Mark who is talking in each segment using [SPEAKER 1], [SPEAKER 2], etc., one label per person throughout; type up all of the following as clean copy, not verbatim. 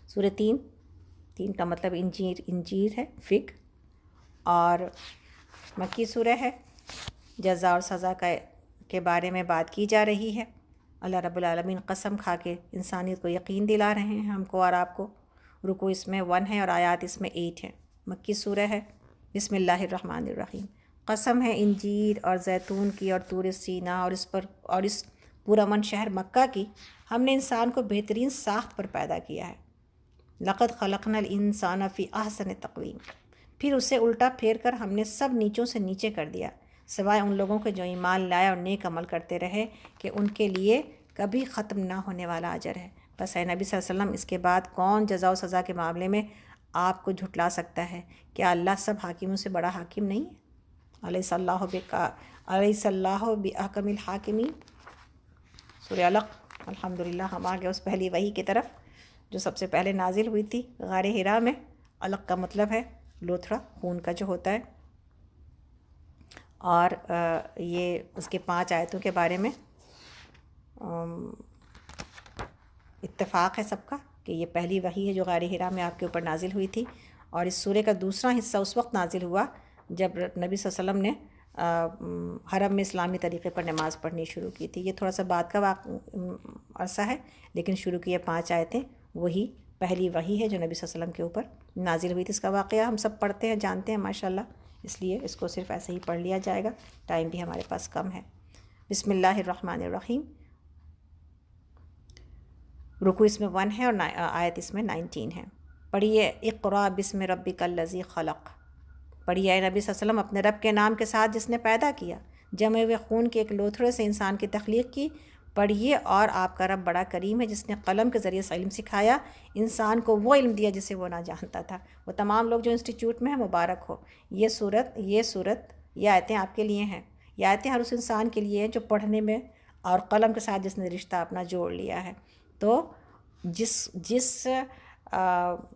[SPEAKER 1] سورہ تین، تین کا مطلب انجیر ہے، فگ، اور مکی سورہ ہے۔ جزا اور سزا کے بارے میں بات کی جا رہی ہے۔ اللہ رب العالمین قسم کھا کے انسانیت کو یقین دلا رہے ہیں، ہم کو اور آپ کو۔ رکوع اس میں 1 ہے اور آیات اس میں 8 ہیں۔ مکی سورہ ہے۔ بسم اللہ الرحمن الرحیم۔ قسم ہے انجیر اور زیتون کی اور طور سینا اور اس پرامن شہر مکہ کی، ہم نے انسان کو بہترین ساخت پر پیدا کیا ہے۔ لقد خلقنا الانسان فی احسن تقویم۔ پھر اسے الٹا پھیر کر ہم نے سب نیچوں سے نیچے کر دیا، سوائے ان لوگوں کے جو ایمان لائے اور نیک عمل کرتے رہے کہ ان کے لیے کبھی ختم نہ ہونے والا اجر ہے۔ بس اے نبی صلی اللہ علیہ وسلم، اس کے بعد کون جزا و سزا کے معاملے میں آپ کو جھٹلا سکتا ہے؟ کیا اللہ سب حاکموں سے بڑا حاکم نہیں ہے؟ علیہ اللہ بأحکم الحاکمین۔ سورہ علق۔ الحمدللہ ہم آ گئے اس پہلی وحی کی طرف جو سب سے پہلے نازل ہوئی تھی غار حرا میں۔ علق کا مطلب ہے لوتھڑا، خون کا جو ہوتا ہے، اور یہ اس کے 5 آیتوں کے بارے میں اتفاق ہے سب کا کہ یہ پہلی وحی ہے جو غار حرا میں آپ کے اوپر نازل ہوئی تھی، اور اس سورہ کا دوسرا حصہ اس وقت نازل ہوا جب نبی صلی اللہ علیہ وسلم نے حرم میں اسلامی طریقے پر نماز پڑھنی شروع کی تھی۔ یہ تھوڑا سا بعد کا عرصہ ہے، لیکن شروع کی یہ 5 آیتیں وہی پہلی وحی ہے جو نبی صلی اللہ علیہ وسلم کے اوپر نازل ہوئی تھی۔ اس کا واقعہ ہم سب پڑھتے ہیں، جانتے ہیں ماشاءاللہ، اس لیے اس کو صرف ایسے ہی پڑھ لیا جائے گا، ٹائم بھی ہمارے پاس کم ہے۔ بسم اللہ الرحمن الرحیم۔ رکوع اس میں 1 ہے اور آیت اس میں 19 ہے۔ پڑھیے اقرأ بسم ربک الذی خلق۔ پڑھیے اے نبی صلی اللہ علیہ وسلم اپنے رب کے نام کے ساتھ جس نے پیدا کیا، جمے ہوئے خون کے ایک لوتھڑے سے انسان کی تخلیق کی۔ پڑھیے اور آپ کا رب بڑا کریم ہے جس نے قلم کے ذریعے سے علم سکھایا، انسان کو وہ علم دیا جسے وہ نہ جانتا تھا۔ وہ تمام لوگ جو انسٹیٹیوٹ میں ہیں مبارک ہو۔ یہ صورت یہ آیتیں آپ کے لیے ہیں۔ یہ آیتیں ہر اس انسان کے لیے ہیں جو پڑھنے میں اور قلم کے ساتھ جس نے رشتہ اپنا جوڑ لیا ہے۔ تو جس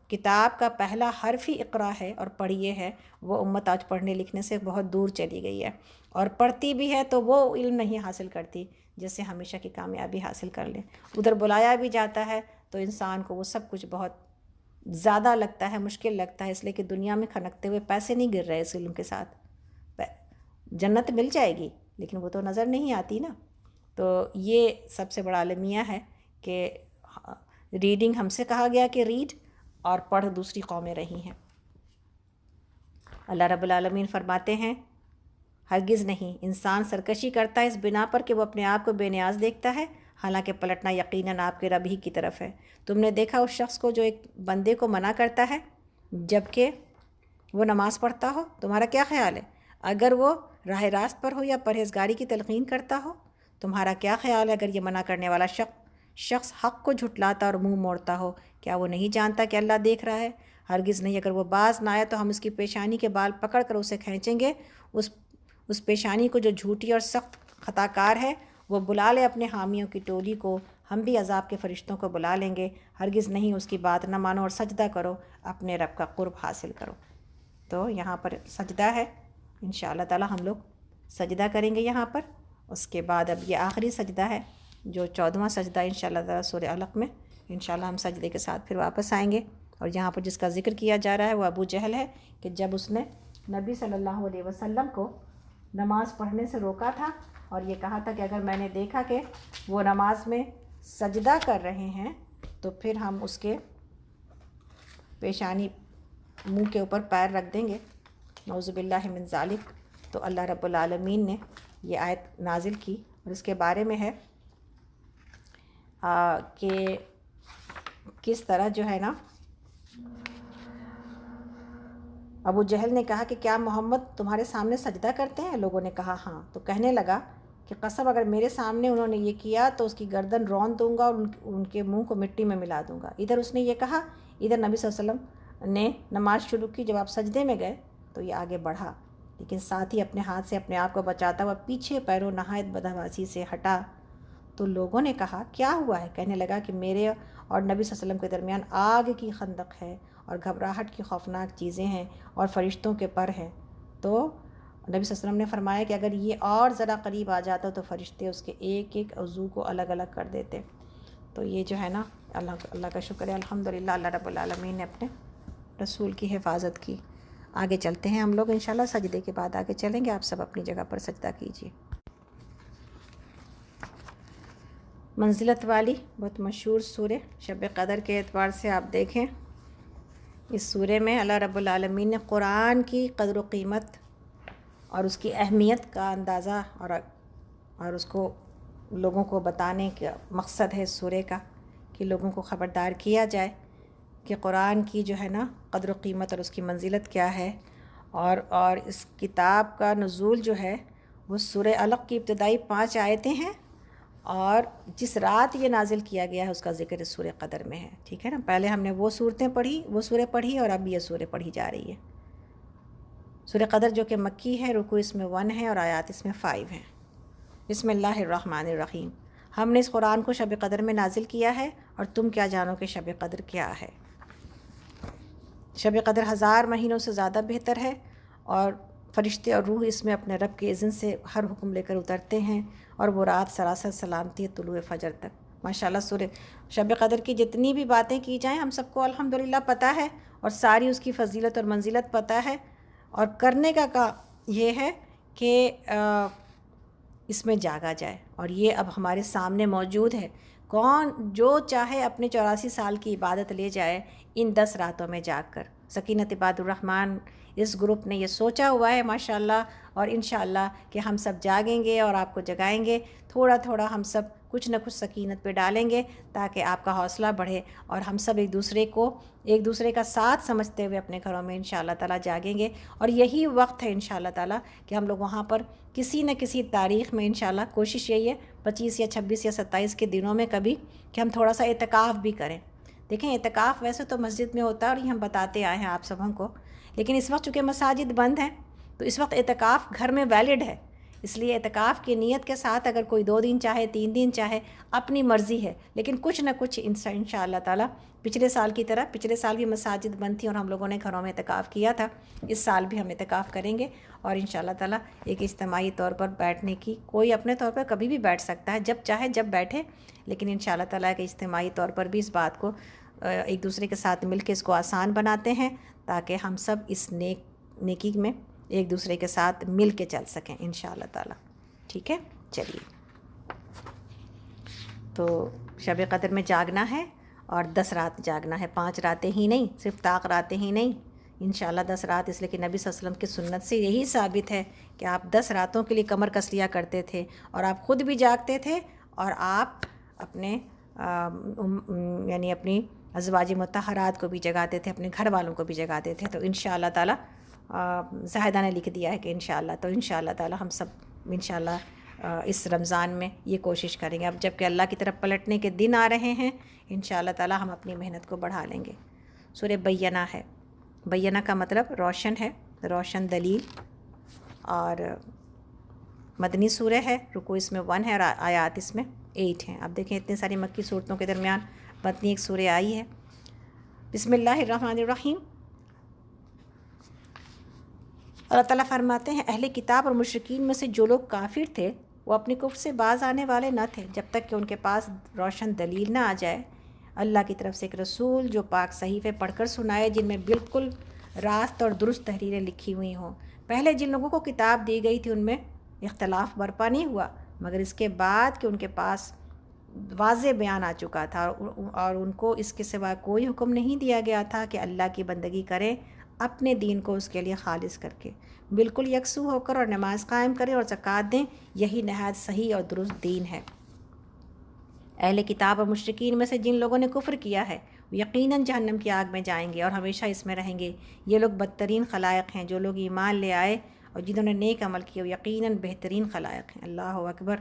[SPEAKER 1] کتاب کا پہلا حرف ہی اقرا ہے اور پڑھیے ہے، وہ امت آج پڑھنے لکھنے سے بہت دور چلی گئی ہے، اور پڑھتی بھی ہے تو وہ علم نہیں حاصل کرتی جس سے ہمیشہ کی کامیابی حاصل کر لے۔ ادھر بلایا بھی جاتا ہے تو انسان کو وہ سب کچھ بہت زیادہ لگتا ہے، مشکل لگتا ہے، اس لیے کہ دنیا میں کھنکتے ہوئے پیسے نہیں گر رہے اس علم کے ساتھ۔ جنت مل جائے گی لیکن وہ تو نظر نہیں آتی نا۔ تو یہ سب سے بڑا المیہ ہے کہ ریڈنگ ہم سے کہا گیا کہ ریڈ، اور پڑھ دوسری قومیں رہی ہیں۔ اللہ رب العالمین فرماتے ہیں ہرگز نہیں، انسان سرکشی کرتا ہے اس بنا پر کہ وہ اپنے آپ کو بے نیاز دیکھتا ہے، حالانکہ پلٹنا یقیناً آپ کے رب ہی کی طرف ہے۔ تم نے دیکھا اس شخص کو جو ایک بندے کو منع کرتا ہے جبکہ وہ نماز پڑھتا ہو؟ تمہارا کیا خیال ہے؟ اگر وہ راہ راست پر ہو یا پرہیزگاری کی تلقین کرتا ہو؟ تمہارا کیا خیال ہے اگر یہ منع کرنے والا شخص حق کو جھٹلاتا اور منہ موڑتا ہو؟ کیا وہ نہیں جانتا کہ اللہ دیکھ رہا ہے؟ ہرگز نہیں، اگر وہ باز نہ آئے تو ہم اس کی پیشانی کے بال پکڑ کر اسے کھینچیں گے۔ اس پیشانی کو جو جھوٹی اور سخت خطا کار ہے وہ بلا لے اپنے حامیوں کی ٹولی کو، ہم بھی عذاب کے فرشتوں کو بلا لیں گے۔ ہرگز نہیں، اس کی بات نہ مانو اور سجدہ کرو، اپنے رب کا قرب حاصل کرو۔ تو یہاں پر سجدہ ہے، انشاءاللہ تعالی ہم لوگ سجدہ کریں گے یہاں پر۔ اس کے بعد اب یہ آخری سجدہ ہے جو 14واں سجدہ انشاءاللہ تعالی سورہ علق میں، انشاءاللہ ہم سجدے کے ساتھ پھر واپس آئیں گے۔ اور یہاں پر جس کا ذکر کیا جا رہا ہے وہ ابو جہل ہے کہ جب اس نے نبی صلی اللہ علیہ وسلم کو نماز پڑھنے سے روکا تھا اور یہ کہا تھا کہ اگر میں نے دیکھا کہ وہ نماز میں سجدہ کر رہے ہیں تو پھر ہم اس کے پیشانی منہ کے اوپر پیر رکھ دیں گے، نعوذ باللہ من ذالک۔ تو اللہ رب العالمین نے یہ آیت نازل کی اور اس کے بارے میں ہے کہ کس طرح جو ہے نا ابو جہل نے کہا کہ کیا محمد تمہارے سامنے سجدہ کرتے ہیں؟ لوگوں نے کہا ہاں۔ تو کہنے لگا کہ قسم اگر میرے سامنے انہوں نے یہ کیا تو اس کی گردن رون دوں گا اور ان کے منہ کو مٹی میں ملا دوں گا۔ ادھر اس نے یہ کہا، ادھر نبی صلی اللہ علیہ وسلم نے نماز شروع کی۔ جب آپ سجدے میں گئے تو یہ آگے بڑھا، لیکن ساتھ ہی اپنے ہاتھ سے اپنے آپ کو بچاتا ہوا پیچھے پیروں نہایت بدحواسی سے ہٹا۔ تو لوگوں نے کہا کیا ہوا ہے؟ کہنے لگا کہ میرے اور نبی صلی اللہ علیہ وسلم کے درمیان آگ کی خندق ہے اور گھبراہٹ کی خوفناک چیزیں ہیں اور فرشتوں کے پر ہیں۔ تو نبی صلی اللہ علیہ وسلم نے فرمایا کہ اگر یہ اور ذرا قریب آ جاتا تو فرشتے اس کے ایک ایک عضو کو الگ الگ کر دیتے۔ تو یہ جو ہے نا اللہ کا شکر ہے الحمدللہ، اللہ رب العالمین نے اپنے رسول کی حفاظت کی۔ آگے چلتے ہیں ہم لوگ انشاءاللہ، سجدے کے بعد آگے چلیں گے، آپ سب اپنی جگہ پر سجدہ کیجیے۔ منزلت والی بہت مشہور سورہ، شب قدر کے اعتبار سے آپ دیکھیں اس سورہ میں اللہ رب العالمین نے قرآن کی قدر و قیمت اور اس کی اہمیت کا اندازہ اور اس کو لوگوں کو بتانے کا مقصد ہے اس سورہ کا کہ لوگوں کو خبردار کیا جائے کہ قرآن کی جو ہے نا قدر و قیمت اور اس کی منزلت کیا ہے، اور اس کتاب کا نزول جو ہے وہ سورہ علق کی ابتدائی 5 آیتیں ہیں، اور جس رات یہ نازل کیا گیا ہے اس کا ذکر اس سورہ قدر میں ہے، ٹھیک ہے نا۔ پہلے ہم نے وہ سورہ پڑھی اور اب یہ سورہ پڑھی جا رہی ہے، سورہ قدر جو کہ مکی ہے، رکوع اس میں 1 ہے اور آیات اس میں 5 ہیں۔ بسم اللہ الرحمن الرحیم۔ ہم نے اس قرآن کو شب قدر میں نازل کیا ہے، اور تم کیا جانو کہ شب قدر کیا ہے۔ شب قدر 1000 مہینوں سے زیادہ بہتر ہے، اور فرشتے اور روح اس میں اپنے رب کے اذن سے ہر حکم لے کر اترتے ہیں، اور وہ رات سراسر سلامتی ہے طلوع فجر تک۔ ماشاءاللہ سورہ شب قدر کی جتنی بھی باتیں کی جائیں ہم سب کو الحمدللہ پتہ ہے، اور ساری اس کی فضیلت اور منزلت پتہ ہے، اور کرنے کا یہ ہے کہ اس میں جاگا جائے، اور یہ اب ہمارے سامنے موجود ہے۔ کون جو چاہے اپنے 84 سال کی عبادت لے جائے ان 10 راتوں میں جاگ کر۔ سکینت عباد الرحمن اس گروپ نے یہ سوچا ہوا ہے ماشاءاللہ، اور انشاءاللہ کہ ہم سب جاگیں گے اور آپ کو جگائیں گے، تھوڑا تھوڑا ہم سب کچھ نہ کچھ سکینت پہ ڈالیں گے تاکہ آپ کا حوصلہ بڑھے، اور ہم سب ایک دوسرے کا ساتھ سمجھتے ہوئے اپنے گھروں میں انشاءاللہ تعالیٰ جاگیں گے۔ اور یہی وقت ہے انشاءاللہ تعالیٰ کہ ہم لوگ وہاں پر کسی نہ کسی تاریخ میں انشاءاللہ کوشش یہی ہے 25 یا 26 یا 27 کے دنوں میں کبھی کہ ہم تھوڑا سا اعتکاف بھی کریں۔ دیکھیں اعتکاف ویسے تو مسجد میں ہوتا ہے اور یہ ہم بتاتے آئے ہیں آپ سبوں کو، لیکن اس وقت چونکہ مساجد بند ہیں تو اس وقت اعتکاف گھر میں ویلڈ ہے، اس لیے اعتکاف کی نیت کے ساتھ اگر کوئی 2 دن چاہے 3 دن چاہے اپنی مرضی ہے، لیکن کچھ نہ کچھ انشاءاللہ تعالیٰ پچھلے سال کی طرح، پچھلے سال بھی مساجد بند تھی اور ہم لوگوں نے گھروں میں اعتکاف کیا تھا، اس سال بھی ہم اعتکاف کریں گے، اور انشاءاللہ تعالیٰ ایک اجتماعی طور پر بیٹھنے کی، کوئی اپنے طور پر کبھی بھی بیٹھ سکتا ہے، جب چاہے جب بیٹھے، لیکن انشاءاللہ تعالیٰ ایک اجتماعی طور پر بھی اس بات کو ایک دوسرے کے ساتھ مل کے اس کو آسان بناتے ہیں تاکہ ہم سب اس نیکی میں ایک دوسرے کے ساتھ مل کے چل سکیں انشاءاللہ تعالیٰ، ٹھیک ہے۔ چلیے، تو شب قدر میں جاگنا ہے، اور 10 رات جاگنا ہے، 5 راتیں ہی نہیں، صرف طاق راتیں ہی نہیں، انشاءاللہ 10 رات، اس لیے کہ نبی صلی اللہ علیہ وسلم کی سنت سے یہی ثابت ہے کہ آپ 10 راتوں کے لیے کمر کس لیا کرتے تھے، اور آپ خود بھی جاگتے تھے، اور آپ اپنے یعنی اپنی ازواج مطہرات کو بھی جگاتے تھے، اپنے گھر والوں کو بھی جگاتے تھے۔ تو انشاءاللہ تعالیٰ زاہدہ نے لکھ دیا ہے کہ انشاءاللہ تعالیٰ ہم سب انشاءاللہ اس رمضان میں یہ کوشش کریں گے۔ اب جب کہ اللہ کی طرف پلٹنے کے دن آ رہے ہیں، انشاءاللہ تعالیٰ ہم اپنی محنت کو بڑھا لیں گے۔ سورہ بینہ ہے، بینہ کا مطلب روشن ہے، روشن دلیل، اور مدنی سورہ ہے، رکوع اس میں 1 ہے اور آیات اس میں 8 ہیں۔ اب دیکھیں اتنے ساری مکی صورتوں کے درمیان مدنی ایک سورہ آئی ہے۔ بسم اللہ الرحمن الرحیم۔ اللہ تعالیٰ فرماتے ہیں اہل کتاب اور مشرکین میں سے جو لوگ کافر تھے وہ اپنے کفر سے باز آنے والے نہ تھے جب تک کہ ان کے پاس روشن دلیل نہ آ جائے، اللہ کی طرف سے ایک رسول جو پاک صحیفے پڑھ کر سنائے جن میں بالکل راست اور درست تحریریں لکھی ہوئی ہوں۔ پہلے جن لوگوں کو کتاب دی گئی تھی ان میں اختلاف برپا نہیں ہوا، مگر اس کے بعد کہ ان کے پاس واضح بیان آ چکا تھا اور ان کو اس کے سوا کوئی حکم نہیں دیا گیا تھا کہ اللہ کی بندگی کریں اپنے دین کو اس کے لیے خالص کر کے، بالکل یکسو ہو کر، اور نماز قائم کریں اور زکوٰۃ دیں، یہی نہایت صحیح اور درست دین ہے۔ اہل کتاب اور مشرکین میں سے جن لوگوں نے کفر کیا ہے وہ یقیناً جہنم کی آگ میں جائیں گے اور ہمیشہ اس میں رہیں گے۔ یہ لوگ بدترین خلائق ہیں، جو لوگ ایمان لے آئے اور جنہوں نے نیک عمل کیا وہ یقیناً بہترین خلائق ہیں۔ اللہ اکبر۔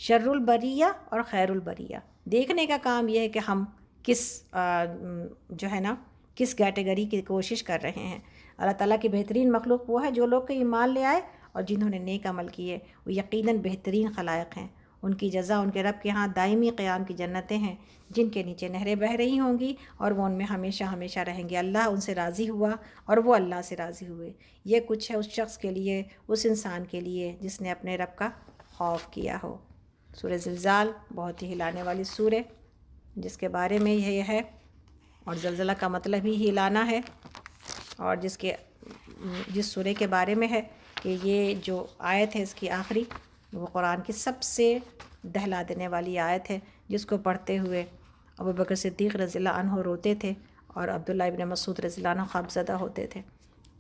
[SPEAKER 1] شر البریہ اور خیر البریہ، دیکھنے کا کام یہ ہے کہ ہم کس جو ہے نا کس کیٹیگری کی کوشش کر رہے ہیں۔ اللہ تعالیٰ کی بہترین مخلوق وہ ہے جو لوگ کہ ایمان لے آئے اور جنہوں نے نیک عمل کیے، وہ یقیناً بہترین خلائق ہیں۔ ان کی جزا ان کے رب کے ہاں دائمی قیام کی جنتیں ہیں جن کے نیچے نہریں بہہ رہی ہوں گی، اور وہ ان میں ہمیشہ ہمیشہ رہیں گے۔ اللہ ان سے راضی ہوا اور وہ اللہ سے راضی ہوئے۔ یہ کچھ ہے اس شخص کے لیے، اس انسان کے لیے جس نے اپنے رب کا خوف کیا ہو۔ سورہ زلزال بہت ہی ہلانے والی سورہ، جس کے بارے میں یہ ہے، اور زلزلہ کا مطلب ہی ہلانا ہے، اور جس سورے کے بارے میں ہے کہ یہ جو آیت ہے اس کی آخری، وہ قرآن کی سب سے دہلا دینے والی آیت ہے، جس کو پڑھتے ہوئے ابوبکر صدیق رضی اللہ عنہ روتے تھے اور عبداللہ ابن مسعود رضی اللہ عنہ خوفزدہ ہوتے تھے۔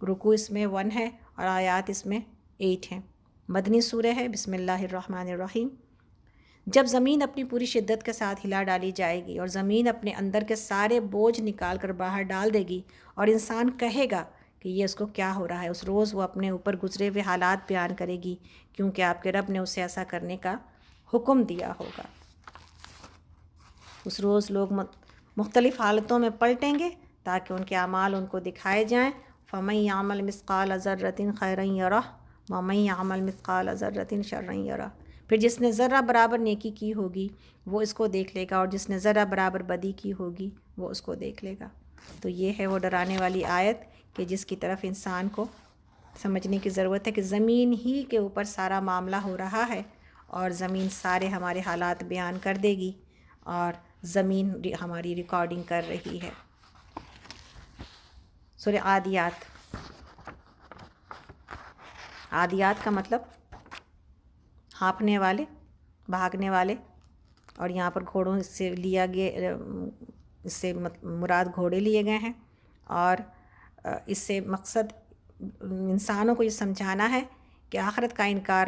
[SPEAKER 1] رکوع اس میں 1 ہے اور آیات اس میں 8 ہیں۔ مدنی سورہ ہے۔ بسم اللہ الرحمن الرحیم۔ جب زمین اپنی پوری شدت کے ساتھ ہلا ڈالی جائے گی اور زمین اپنے اندر کے سارے بوجھ نکال کر باہر ڈال دے گی اور انسان کہے گا کہ یہ اس کو کیا ہو رہا ہے، اس روز وہ اپنے اوپر گزرے ہوئے حالات بیان کرے گی، کیونکہ آپ کے رب نے اسے ایسا کرنے کا حکم دیا ہوگا۔ اس روز لوگ مختلف حالتوں میں پلٹیں گے تاکہ ان کے اعمال ان کو دکھائے جائیں۔ فَمَن يَعْمَلْ مِثْقَالَ ذَرَّةٍ خَيْرًا يَرَهُ وَمَن يَعْمَلْ مِثْقَالَ ذَرَّةٍ شَرًّا يَرَهُ۔ پھر جس نے ذرہ برابر نیکی کی ہوگی وہ اس کو دیکھ لے گا، اور جس نے ذرہ برابر بدی کی ہوگی وہ اس کو دیکھ لے گا۔ تو یہ ہے وہ ڈرانے والی آیت کہ جس کی طرف انسان کو سمجھنے کی ضرورت ہے کہ زمین ہی کے اوپر سارا معاملہ ہو رہا ہے، اور زمین سارے ہمارے حالات بیان کر دے گی، اور زمین ہماری ریکارڈنگ کر رہی ہے۔ سورہ عادیات۔ عادیات کا مطلب ہانپنے والے، بھاگنے والے، اور یہاں پر گھوڑوں سے لیا گیا، اس سے مراد گھوڑے لیے گئے ہیں، اور اس سے مقصد انسانوں کو یہ سمجھانا ہے کہ آخرت کا انکار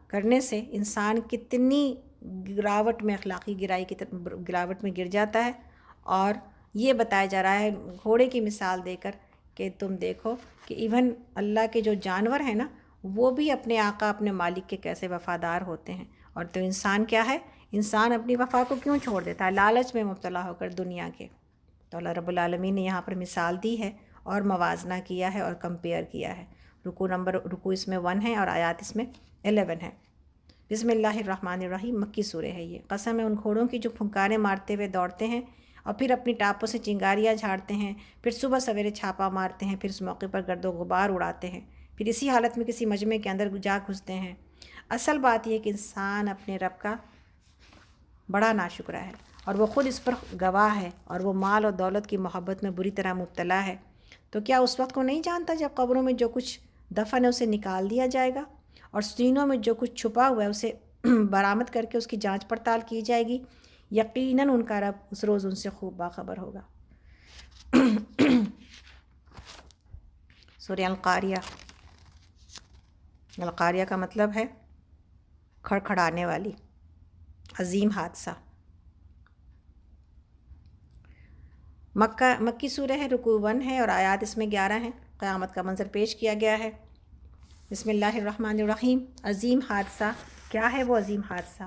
[SPEAKER 1] کرنے سے انسان کتنی گراوٹ میں، اخلاقی گراوٹ میں گر جاتا ہے، اور یہ بتایا جا رہا ہے گھوڑے کی مثال دے کر کہ تم دیکھو کہ ایون اللہ کے جو جانور ہیں نا، وہ بھی اپنے آقا، اپنے مالک کے کیسے وفادار ہوتے ہیں، اور تو انسان کیا ہے، انسان اپنی وفا کو کیوں چھوڑ دیتا ہے؟ لالچ میں مبتلا ہو کر دنیا کے۔ تو اللہ رب العالمین نے یہاں پر مثال دی ہے اور موازنہ کیا ہے اور کمپیئر کیا ہے۔ رکوع اس میں 1 ہے اور آیات اس میں 11 ہے۔ بسم اللہ الرحمن الرحیم۔ مکی سورہ ہے یہ۔ قسم ہے ان گھوڑوں کی جو پھنکاریں مارتے ہوئے دوڑتے ہیں اور پھر اپنی ٹاپوں سے چنگاریاں جھاڑتے ہیں، پھر صبح سویرے چھاپا مارتے ہیں، پھر اس موقع پر گرد و غبار اڑاتے ہیں، پھر اسی حالت میں کسی مجمع کے اندر جا گھستے ہیں۔ اصل بات یہ کہ انسان اپنے رب کا بڑا ناشکرا ہے، اور وہ خود اس پر گواہ ہے، اور وہ مال اور دولت کی محبت میں بری طرح مبتلا ہے۔ تو کیا اس وقت کو نہیں جانتا جب قبروں میں جو کچھ دفن ہے اسے نکال دیا جائے گا، اور سینوں میں جو کچھ چھپا ہوا ہے اسے برآمد کر کے اس کی جانچ پڑتال کی جائے گی؟ یقیناً ان کا رب اس روز ان سے خوب باخبر ہوگا۔ سورہ القاریہ۔ القاریہ کا مطلب ہے کھڑکھڑانے والی، عظیم حادثہ۔ مکی سورہ ہے۔ رکوع 1 ہے اور آیات اس میں 11 ہیں۔ قیامت کا منظر پیش کیا گیا ہے۔ بسم اللہ الرحمن الرحیم۔ عظیم حادثہ کیا ہے؟ وہ عظیم حادثہ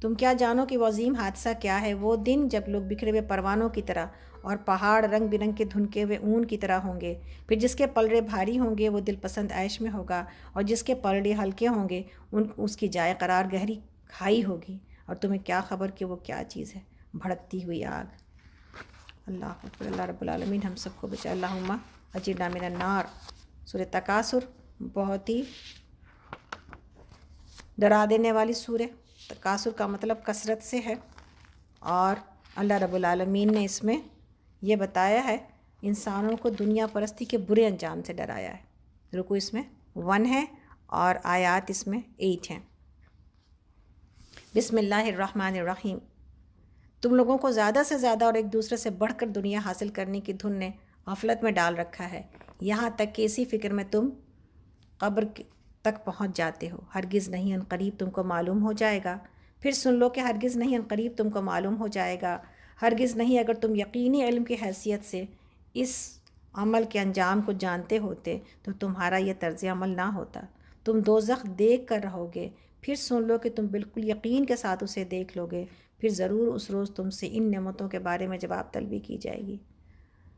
[SPEAKER 1] تم کیا جانو کہ وہ عظیم حادثہ کیا ہے؟ وہ دن جب لوگ بکھرے ہوئے پروانوں کی طرح اور پہاڑ رنگ برنگ کے دھنکے ہوئے اون کی طرح ہوں گے۔ پھر جس کے پلڑے بھاری ہوں گے وہ دل پسند عیش میں ہوگا، اور جس کے پلڑے ہلکے ہوں گے اس کی جائے قرار گہری کھائی ہوگی۔ اور تمہیں کیا خبر کہ وہ کیا چیز ہے؟ بھڑکتی ہوئی آگ۔ اللہ اکبر۔ اللہ رب العالمین ہم سب کو بچائے۔ اللہم اجرنا من النار۔ سورہ تکاثر بہت ہی ڈرا دینے والی سورہ۔ تکاثر کا مطلب کثرت سے ہے، اور اللہ رب العالمین نے اس میں یہ بتایا ہے انسانوں کو دنیا پرستی کے برے انجام سے ڈرایا ہے۔ رکوع اس میں 1 ہے اور آیات اس میں 8 ہیں۔ بسم اللہ الرحمن الرحیم۔ تم لوگوں کو زیادہ سے زیادہ اور ایک دوسرے سے بڑھ کر دنیا حاصل کرنے کی دھن نے غفلت میں ڈال رکھا ہے، یہاں تک کہ اسی فکر میں تم قبر تک پہنچ جاتے ہو۔ ہرگز نہیں، ان قریب تم کو معلوم ہو جائے گا۔ پھر سن لو کہ ہرگز نہیں، ان قریب تم کو معلوم ہو جائے گا۔ ہرگز نہیں، اگر تم یقینی علم کی حیثیت سے اس عمل کے انجام کو جانتے ہوتے تو تمہارا یہ طرز عمل نہ ہوتا۔ تم دوزخ دیکھ کر رہو گے، پھر سن لو کہ تم بالکل یقین کے ساتھ اسے دیکھ لو گے، پھر ضرور اس روز تم سے ان نعمتوں کے بارے میں جواب طلبی کی جائے گی۔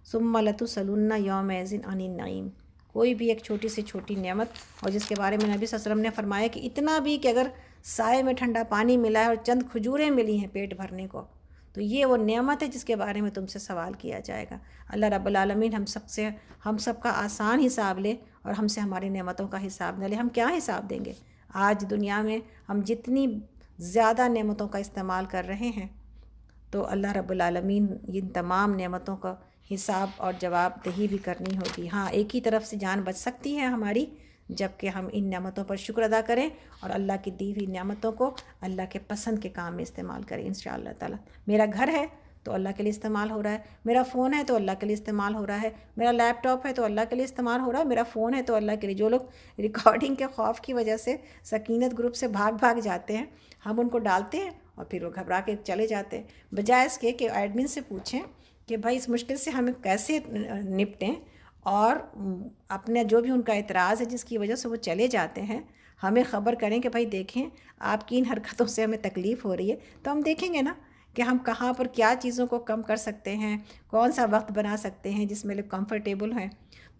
[SPEAKER 1] ثم لتسألن یومئذ عن النعیم۔ کوئی بھی ایک چھوٹی سے چھوٹی نعمت، اور جس کے بارے میں نبی صلی اللہ علیہ وسلم نے فرمایا کہ اتنا بھی کہ اگر سائے میں ٹھنڈا پانی ملا ہے اور چند کھجوریں ملی ہیں پیٹ بھرنے کو، تو یہ وہ نعمت ہے جس کے بارے میں تم سے سوال کیا جائے گا۔ اللہ رب العالمین ہم سب کا آسان حساب لے اور ہم سے ہماری نعمتوں کا حساب نہ لے۔ ہم کیا حساب دیں گے؟ آج دنیا میں ہم جتنی زیادہ نعمتوں کا استعمال کر رہے ہیں، تو اللہ رب العالمین ان تمام نعمتوں کا حساب اور جواب دہی بھی کرنی ہوگی۔ ہاں، ایک ہی طرف سے جان بچ سکتی ہے ہماری، جب کہ ہم ان نعمتوں پر شکر ادا کریں اور اللہ کی دی ہوئی نعمتوں کو اللہ کے پسند کے کام میں استعمال کریں انشاءاللہ تعالی۔ میرا گھر ہے تو اللہ کے لیے استعمال ہو رہا ہے، میرا فون ہے تو اللہ کے لیے استعمال ہو رہا ہے، میرا لیپ ٹاپ ہے تو اللہ کے لیے استعمال ہو رہا ہے، میرا فون ہے تو اللہ کے لیے۔ جو لوگ ریکارڈنگ کے خوف کی وجہ سے سکینت گروپ سے بھاگ بھاگ جاتے ہیں، ہم ان کو ڈالتے ہیں اور پھر وہ گھبرا کے چلے جاتے ہیں، بجائے اس کے کہ ایڈمن سے پوچھیں کہ بھائی اس مشکل سے ہمیں کیسے نپٹیں، اور اپنا جو بھی ان کا اعتراض ہے جس کی وجہ سے وہ چلے جاتے ہیں، ہمیں خبر کریں کہ بھائی دیکھیں آپ کی ان حرکتوں سے ہمیں تکلیف ہو رہی ہے، تو ہم دیکھیں گے نا کہ ہم کہاں پر کیا چیزوں کو کم کر سکتے ہیں، کون سا وقت بنا سکتے ہیں جس میں لوگ کمفرٹیبل ہیں۔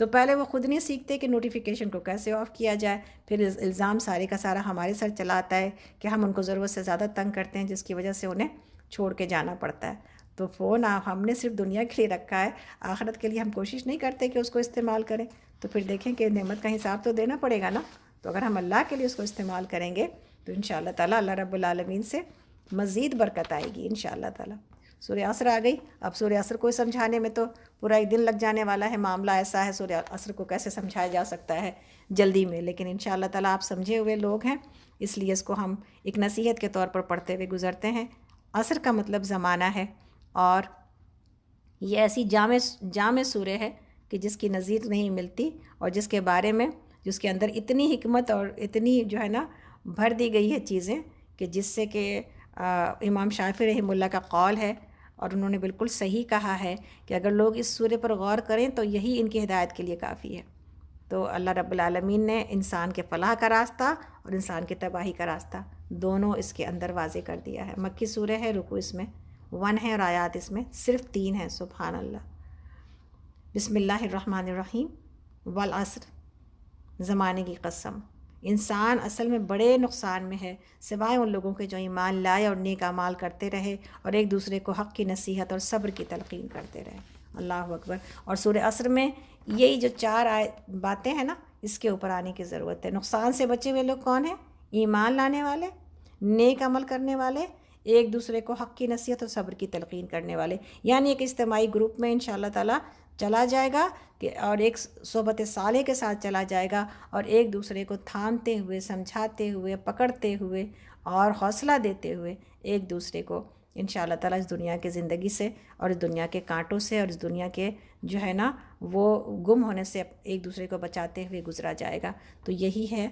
[SPEAKER 1] تو پہلے وہ خود نہیں سیکھتے کہ نوٹیفیکیشن کو کیسے آف کیا جائے، پھر الزام سارے کا سارا ہمارے سر چلا آتا ہے کہ ہم ان کو ضرورت سے زیادہ تنگ کرتے ہیں، جس کی وجہ سے انہیں چھوڑ کے جانا پڑتا ہے۔ تو فون ہم نے صرف دنیا کے لیے رکھا ہے، آخرت کے لیے ہم کوشش نہیں کرتے کہ اس کو استعمال کریں، تو پھر دیکھیں کہ نعمت کا حساب تو دینا پڑے گا نا۔ تو اگر ہم اللہ کے لیے اس کو استعمال کریں گے تو انشاءاللہ تعالیٰ اللہ رب العالمین سے مزید برکت آئے گی انشاءاللہ تعالیٰ۔ سورہ عصر آ گئی، اب سورہ عصر کو سمجھانے میں تو پورا ایک دن لگ جانے والا ہے، معاملہ ایسا ہے سورہ عصر کو کیسے سمجھایا جا سکتا ہے جلدی میں، لیکن انشاءاللہ تعالیٰ آپ سمجھے ہوئے لوگ ہیں، اس لیے اس کو ہم ایک نصیحت کے طور پر پڑھتے ہوئے گزرتے ہیں۔ عصر کا مطلب زمانہ ہے، اور یہ ایسی جامع سورہ ہے کہ جس کی نظیر نہیں ملتی، اور جس کے بارے میں جس کے اندر اتنی حکمت اور اتنی جو ہے نا بھر دی گئی ہے چیزیں، کہ جس سے کہ امام شافعی رحمہ اللہ کا قول ہے، اور انہوں نے بالکل صحیح کہا ہے کہ اگر لوگ اس سورہ پر غور کریں تو یہی ان کی ہدایت کے لیے کافی ہے۔ تو اللہ رب العالمین نے انسان کے فلاح کا راستہ اور انسان کی تباہی کا راستہ دونوں اس کے اندر واضح کر دیا ہے۔ مکی سورہ ہے، رکوع اس میں 1 ہے اور آیات اس میں صرف 3 ہیں، سبحان اللہ۔ بسم اللہ الرحمن الرحیم۔ والعصر، زمانے کی قسم، انسان اصل میں بڑے نقصان میں ہے سوائے ان لوگوں کے جو ایمان لائے اور نیک اعمال کرتے رہے اور ایک دوسرے کو حق کی نصیحت اور صبر کی تلقین کرتے رہے۔ اللہ اکبر۔ اور سورہ عصر میں یہی جو 4 باتیں ہیں نا، اس کے اوپر آنے کی ضرورت ہے۔ نقصان سے بچے ہوئے لوگ کون ہیں؟ ایمان لانے والے، نیک عمل کرنے والے، ایک دوسرے کو حق کی نصیحت اور صبر کی تلقین کرنے والے، یعنی ایک اجتماعی گروپ میں انشاءاللہ تعالیٰ چلا جائے گا کہ اور ایک صحبت صالح کے ساتھ چلا جائے گا، اور ایک دوسرے کو تھامتے ہوئے، سمجھاتے ہوئے، پکڑتے ہوئے اور حوصلہ دیتے ہوئے ایک دوسرے کو انشاءاللہ تعالیٰ اس دنیا کی زندگی سے اور اس دنیا کے کانٹوں سے اور اس دنیا کے جو ہے نا وہ گم ہونے سے ایک دوسرے کو بچاتے ہوئے گزرا جائے گا۔ تو یہی ہے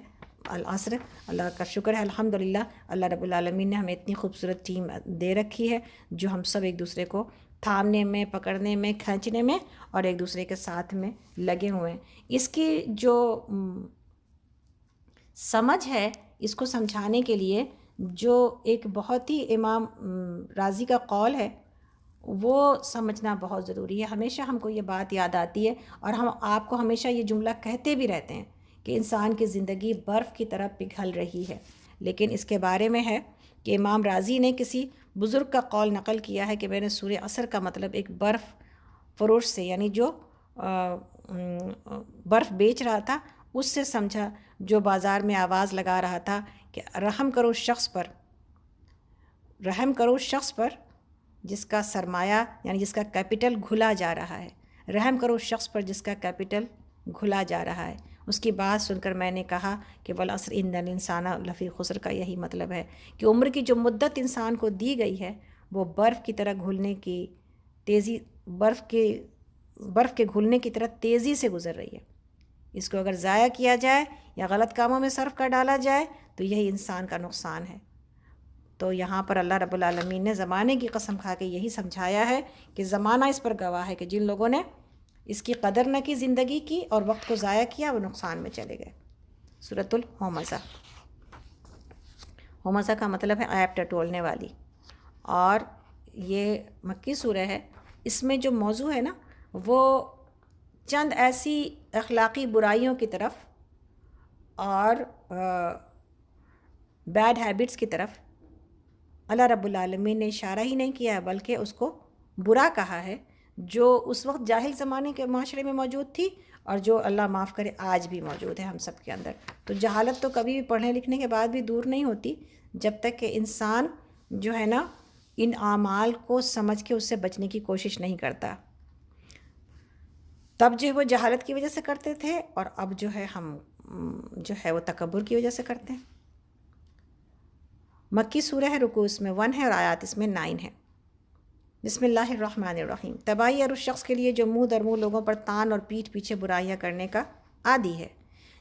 [SPEAKER 1] العصر۔ اللہ کا شکر ہے الحمدللہ، اللہ رب العالمین نے ہمیں اتنی خوبصورت ٹیم دے رکھی ہے جو ہم سب ایک دوسرے کو تھامنے میں، پکڑنے میں، کھینچنے میں اور ایک دوسرے کے ساتھ میں لگے ہوئے ہیں۔ اس کی جو سمجھ ہے، اس کو سمجھانے کے لیے جو ایک بہت ہی امام راضی کا قول ہے وہ سمجھنا بہت ضروری ہے۔ ہمیشہ ہم کو یہ بات یاد آتی ہے، اور ہم آپ کو ہمیشہ یہ جملہ کہتے بھی رہتے ہیں کہ انسان کی زندگی برف کی طرح پگھل رہی ہے، لیکن اس کے بارے میں ہے کہ امام راضی نے کسی بزرگ کا قول نقل کیا ہے کہ میں نے سورہ عصر کا مطلب ایک برف فروش سے، یعنی جو برف بیچ رہا تھا اس سے سمجھا، جو بازار میں آواز لگا رہا تھا کہ رحم کرو شخص پر، رحم کرو شخص پر جس کا سرمایہ یعنی جس کا کیپٹل گھلا جا رہا ہے، رحم کرو شخص پر جس کا کیپٹل گھلا جا رہا ہے۔ اس کی بات سن کر میں نے کہا کہ والعصر ان الانسان لفی خسر کا یہی مطلب ہے کہ عمر کی جو مدت انسان کو دی گئی ہے وہ برف کی طرح گھلنے کی تیزی، برف کے گھلنے کی طرح تیزی سے گزر رہی ہے۔ اس کو اگر ضائع کیا جائے یا غلط کاموں میں صرف کر ڈالا جائے تو یہی انسان کا نقصان ہے۔ تو یہاں پر اللہ رب العالمین نے زمانے کی قسم کھا کے یہی سمجھایا ہے کہ زمانہ اس پر گواہ ہے کہ جن لوگوں نے اس کی قدر نہ کی، زندگی کی اور وقت کو ضائع کیا، وہ نقصان میں چلے گئے۔ سورۃ الہمزہ، ہمزہ کا مطلب ہے عیب ٹٹولنے والی، اور یہ مکی سورہ ہے۔ اس میں جو موضوع ہے نا وہ چند ایسی اخلاقی برائیوں کی طرف اور بیڈ ہیبٹس کی طرف اللہ رب العالمین نے اشارہ ہی نہیں کیا ہے بلکہ اس کو برا کہا ہے، جو اس وقت جاہل زمانے کے معاشرے میں موجود تھی اور جو اللہ معاف کرے آج بھی موجود ہے ہم سب کے اندر۔ تو جہالت تو کبھی بھی پڑھنے لکھنے کے بعد بھی دور نہیں ہوتی جب تک کہ انسان جو ہے نا ان اعمال کو سمجھ کے اس سے بچنے کی کوشش نہیں کرتا. تب جو ہے وہ جہالت کی وجہ سے کرتے تھے، اور اب جو ہے ہم جو ہے وہ تکبر کی وجہ سے کرتے ہیں. مکی سورہ ہے، رکوع اس میں 1 ہے اور آیات اس میں 9 ہے. بسم اللہ الرحمن الرحیم. تباہی اور اس شخص کے لیے جو منہ در منہ لوگوں پر تان اور پیٹھ پیچھے برائیاں کرنے کا عادی ہے،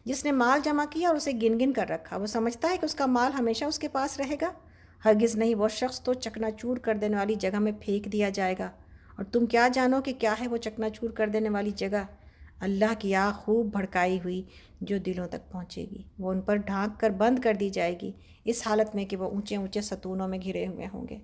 [SPEAKER 1] جس نے مال جمع کیا اور اسے گن گن کر رکھا. وہ سمجھتا ہے کہ اس کا مال ہمیشہ اس کے پاس رہے گا. ہرگز نہیں، وہ شخص تو چکنا چور کر دینے والی جگہ میں پھینک دیا جائے گا. اور تم کیا جانو کہ کیا ہے وہ چکنا چور کر دینے والی جگہ؟ اللہ کی آگ خوب بھڑکائی ہوئی جو دلوں تک پہنچے گی. وہ ان پر ڈھانک کر بند کر دی جائے گی، اس حالت میں کہ وہ اونچے اونچے ستونوں میں گھرے ہوئے ہوں گے.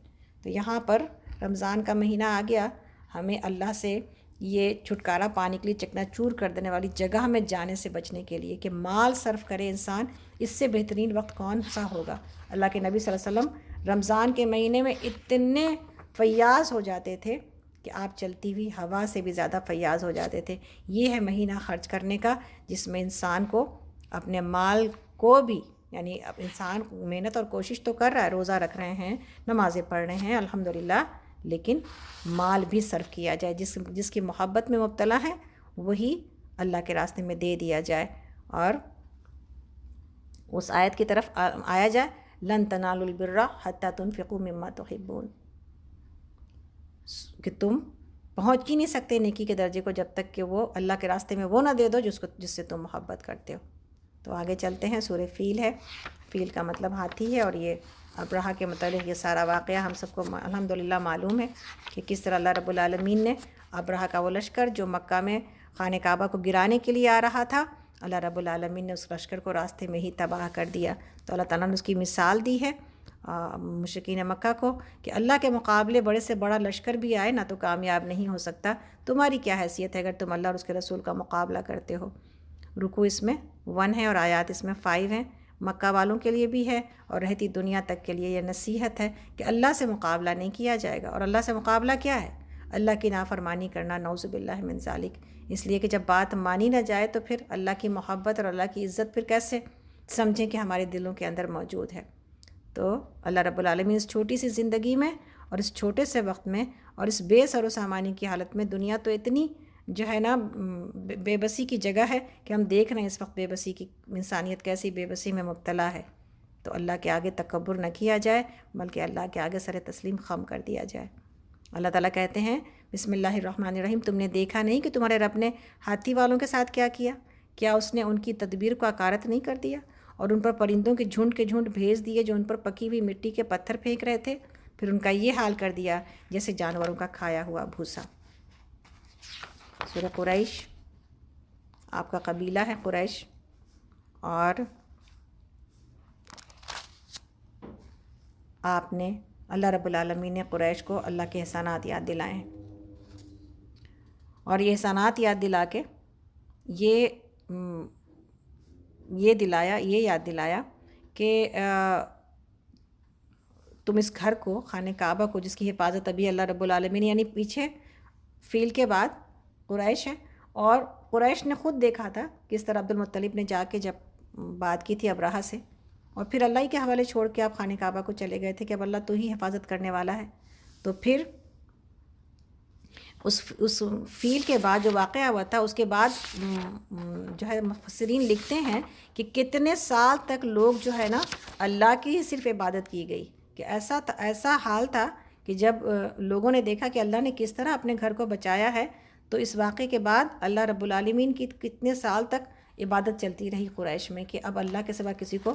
[SPEAKER 1] تو یہاں پر رمضان کا مہینہ آ گیا، ہمیں اللہ سے یہ چھٹکارا پانے کے لیے چکنا چور کر دینے والی جگہ میں جانے سے بچنے کے لیے کہ مال صرف کرے انسان، اس سے بہترین وقت کون سا ہوگا؟ اللہ کے نبی صلی اللہ علیہ وسلم رمضان کے مہینے میں اتنے فیاض ہو جاتے تھے کہ آپ چلتی ہوئی ہوا سے بھی زیادہ فیاض ہو جاتے تھے. یہ ہے مہینہ خرچ کرنے کا، جس میں انسان کو اپنے مال کو بھی، یعنی اب انسان محنت اور کوشش تو کر رہا ہے، روزہ رکھ رہے ہیں، نمازیں پڑھ رہے ہیں الحمدللہ، لیکن مال بھی صرف کیا جائے. جس کی محبت میں مبتلا ہے وہی اللہ کے راستے میں دے دیا جائے. اور اس آیت کی طرف آیا جائے، لن تنالوا البر حتی تنفقوا مما تحبون، کہ تم پہنچ ہی نہیں سکتے نیکی کے درجے کو جب تک کہ وہ اللہ کے راستے میں وہ نہ دے دو جس سے تم محبت کرتے ہو. تو آگے چلتے ہیں. سورہ فیل ہے. فیل کا مطلب ہاتھی ہے، اور یہ ابرہہ کے متعلق یہ سارا واقعہ ہم سب کو الحمدللہ معلوم ہے کہ کس طرح اللہ رب العالمین نے ابرہہ کا وہ لشکر جو مکہ میں خانہ کعبہ کو گرانے کے لیے آ رہا تھا، اللہ رب العالمین نے اس لشکر کو راستے میں ہی تباہ کر دیا. تو اللہ تعالیٰ نے اس کی مثال دی ہے مشرکین مکہ کو کہ اللہ کے مقابلے بڑے سے بڑا لشکر بھی آئے نا تو کامیاب نہیں ہو سکتا. تمہاری کیا حیثیت ہے اگر تم اللہ اور اس کے رسول کا مقابلہ کرتے ہو. رکوع اس میں 1 ہے اور آیات اس میں 5 ہیں. مکہ والوں کے لیے بھی ہے اور رہتی دنیا تک کے لیے یہ نصیحت ہے کہ اللہ سے مقابلہ نہیں کیا جائے گا. اور اللہ سے مقابلہ کیا ہے؟ اللہ کی نافرمانی کرنا، نعوذ باللہ من ذالک. اس لیے کہ جب بات مانی نہ جائے تو پھر اللہ کی محبت اور اللہ کی عزت پھر کیسے سمجھیں کہ ہمارے دلوں کے اندر موجود ہے. تو اللہ رب العالمین اس چھوٹی سی زندگی میں اور اس چھوٹے سے وقت میں اور اس بے سر و سامانی کی حالت میں، دنیا تو اتنی جو ہے نا بے بسی کی جگہ ہے کہ ہم دیکھ رہے ہیں اس وقت بے بسی کی، انسانیت کیسی بے بسی میں مبتلا ہے. تو اللہ کے آگے تکبر نہ کیا جائے بلکہ اللہ کے آگے سر تسلیم خم کر دیا جائے. اللہ تعالیٰ کہتے ہیں بسم اللہ الرحمن الرحیم. تم نے دیکھا نہیں کہ تمہارے رب نے ہاتھی والوں کے ساتھ کیا کیا؟ کیا اس نے ان کی تدبیر کو اکارت نہیں کر دیا اور ان پر پرندوں کے جھنڈ بھیج دیے جو ان پر پکی ہوئی مٹی کے پتھر پھینک رہے تھے؟ پھر ان کا یہ حال کر دیا جیسے جانوروں کا کھایا ہوا بھوسا. سورہ قریش، آپ کا قبیلہ ہے قریش، اور آپ نے اللہ رب العالمین نے قریش کو اللہ کے احسانات یاد دلائے ہیں. اور یہ احسانات یاد دلا کے یہ یاد دلایا کہ تم اس گھر کو، خانہ کعبہ کو، جس کی حفاظت ابھی اللہ رب العالمین، یعنی پیچھے فیل کے بعد قریش ہے، اور قریش نے خود دیکھا تھا کس طرح عبد المطلب نے جا کے جب بات کی تھی ابرہہ سے، اور پھر اللہ ہی کے حوالے چھوڑ کے آپ خانہ کعبہ کو چلے گئے تھے کہ اب اللہ تو ہی حفاظت کرنے والا ہے. تو پھر اس فیل کے بعد جو واقعہ ہوا تھا، اس کے بعد جو ہے مفسرین لکھتے ہیں کہ کتنے سال تک لوگ جو ہے نا اللہ کی صرف عبادت کی گئی، کہ ایسا حال تھا کہ جب لوگوں نے دیکھا کہ اللہ نے کس طرح اپنے گھر کو بچایا ہے، تو اس واقعے کے بعد اللہ رب العالمین کی کتنے سال تک عبادت چلتی رہی قریش میں کہ اب اللہ کے سوا کسی کو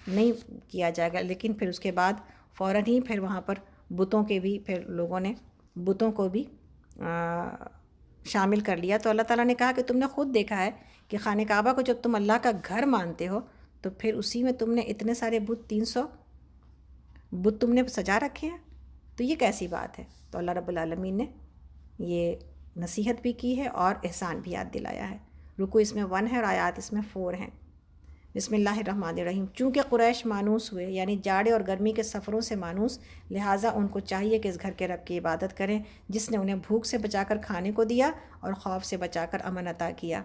[SPEAKER 1] نہیں کیا جائے گا. لیکن پھر اس کے بعد فوراً ہی پھر وہاں پر بتوں کے بھی، پھر لوگوں نے بتوں کو بھی شامل کر لیا. تو اللہ تعالیٰ نے کہا کہ تم نے خود دیکھا ہے کہ خانہ کعبہ کو جب تم اللہ کا گھر مانتے ہو تو پھر اسی میں تم نے اتنے سارے 300 بت تم نے سجا رکھے ہیں، تو یہ کیسی بات ہے؟ تو اللہ رب العالمین نے یہ نصیحت بھی کی ہے اور احسان بھی یاد دلایا ہے. رکوع اس میں 1 ہے اور آیات اس میں 4 ہیں. بسم اللہ الرحمن الرحیم. چونکہ قریش مانوس ہوئے، یعنی جاڑے اور گرمی کے سفروں سے مانوس، لہٰذا ان کو چاہیے کہ اس گھر کے رب کی عبادت کریں جس نے انہیں بھوک سے بچا کر کھانے کو دیا اور خوف سے بچا کر امن عطا کیا.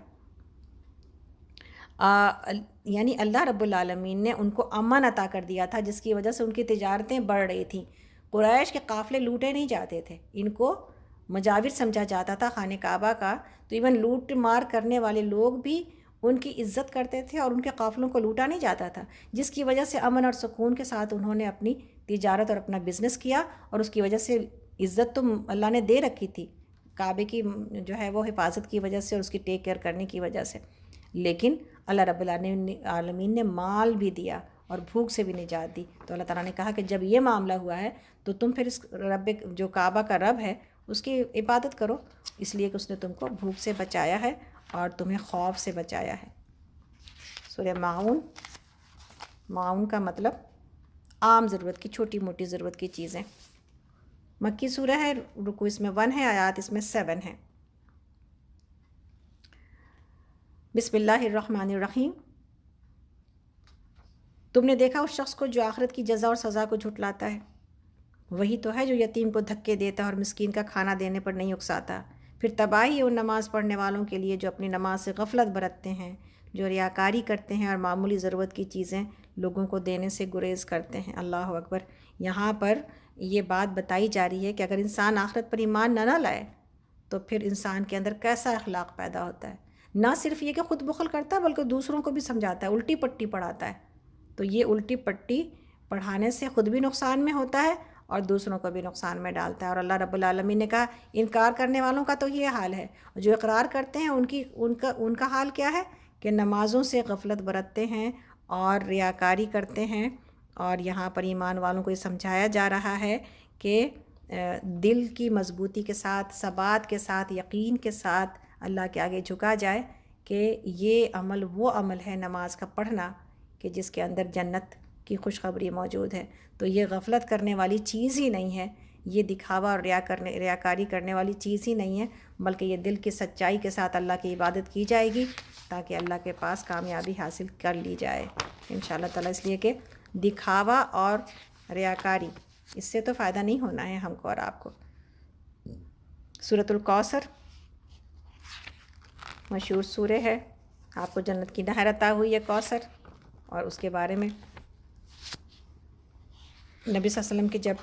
[SPEAKER 1] یعنی اللہ رب العالمین نے ان کو امن عطا کر دیا تھا، جس کی وجہ سے ان کی تجارتیں بڑھ رہی تھیں. قریش کے قافلے لوٹے نہیں جاتے تھے، ان کو مجاور سمجھا جاتا تھا خانہ کعبہ کا، تو ایون لوٹ مار کرنے والے لوگ بھی ان کی عزت کرتے تھے اور ان کے قافلوں کو لوٹا نہیں جاتا تھا، جس کی وجہ سے امن اور سکون کے ساتھ انہوں نے اپنی تجارت اور اپنا بزنس کیا، اور اس کی وجہ سے عزت تو اللہ نے دے رکھی تھی کعبے کی جو ہے وہ حفاظت کی وجہ سے اور اس کی ٹیک کیئر کرنے کی وجہ سے، لیکن اللہ رب العالمین نے مال بھی دیا اور بھوک سے بھی نجات دی۔ تو اللہ تعالیٰ نے کہا کہ جب یہ معاملہ ہوا ہے تو تم پھر اس رب جو کعبہ کا رب ہے اس کی عبادت کرو، اس لیے کہ اس نے تم کو بھوک سے بچایا ہے اور تمہیں خوف سے بچایا ہے۔ سورہ معاون، معاون کا مطلب عام ضرورت کی، چھوٹی موٹی ضرورت کی چیزیں۔ مکی سورہ ہے، رکوع اس میں 1 ہے، آیات اس میں 7 ہیں۔ بسم اللہ الرحمن الرحیم۔ تم نے دیکھا اس شخص کو جو آخرت کی جزا اور سزا کو جھٹلاتا ہے، وہی تو ہے جو یتیم کو دھکے دیتا اور مسکین کا کھانا دینے پر نہیں اکساتا۔ پھر تباہی ہے ان نماز پڑھنے والوں کے لیے جو اپنی نماز سے غفلت برتتے ہیں، جو ریاکاری کرتے ہیں اور معمولی ضرورت کی چیزیں لوگوں کو دینے سے گریز کرتے ہیں۔ اللہ اکبر۔ یہاں پر یہ بات بتائی جا رہی ہے کہ اگر انسان آخرت پر ایمان نہ لائے تو پھر انسان کے اندر کیسا اخلاق پیدا ہوتا ہے۔ نہ صرف یہ کہ خود بخل کرتا ہے بلکہ دوسروں کو بھی سمجھاتا ہے، الٹی پٹی پڑھاتا ہے۔ تو یہ الٹی پٹی پڑھانے سے خود بھی نقصان میں ہوتا ہے اور دوسروں کو بھی نقصان میں ڈالتا ہے۔ اور اللہ رب العالمین نے کہا انکار کرنے والوں کا تو یہ حال ہے، جو اقرار کرتے ہیں ان کا حال کیا ہے کہ نمازوں سے غفلت برتتے ہیں اور ریاکاری کرتے ہیں۔ اور یہاں پر ایمان والوں کو یہ سمجھایا جا رہا ہے کہ دل کی مضبوطی کے ساتھ، ثبات کے ساتھ، یقین کے ساتھ اللہ کے آگے جھکا جائے کہ یہ عمل وہ عمل ہے نماز کا پڑھنا کہ جس کے اندر جنت کی خوشخبری موجود ہے۔ تو یہ غفلت کرنے والی چیز ہی نہیں ہے، یہ دکھاوا اور ریاکاری کرنے والی چیز ہی نہیں ہے، بلکہ یہ دل کی سچائی کے ساتھ اللہ کی عبادت کی جائے گی تاکہ اللہ کے پاس کامیابی حاصل کر لی جائے انشاءاللہ تعالیٰ۔ اس لیے کہ دکھاوا اور ریاکاری اس سے تو فائدہ نہیں ہونا ہے ہم کو اور آپ کو۔ سورۃ الکوثر مشہور سورہ ہے، آپ کو جنت کی نہر عطا ہوئی ہے کوثر، اور اس کے بارے میں نبی صلی اللہ علیہ وسلم کے جب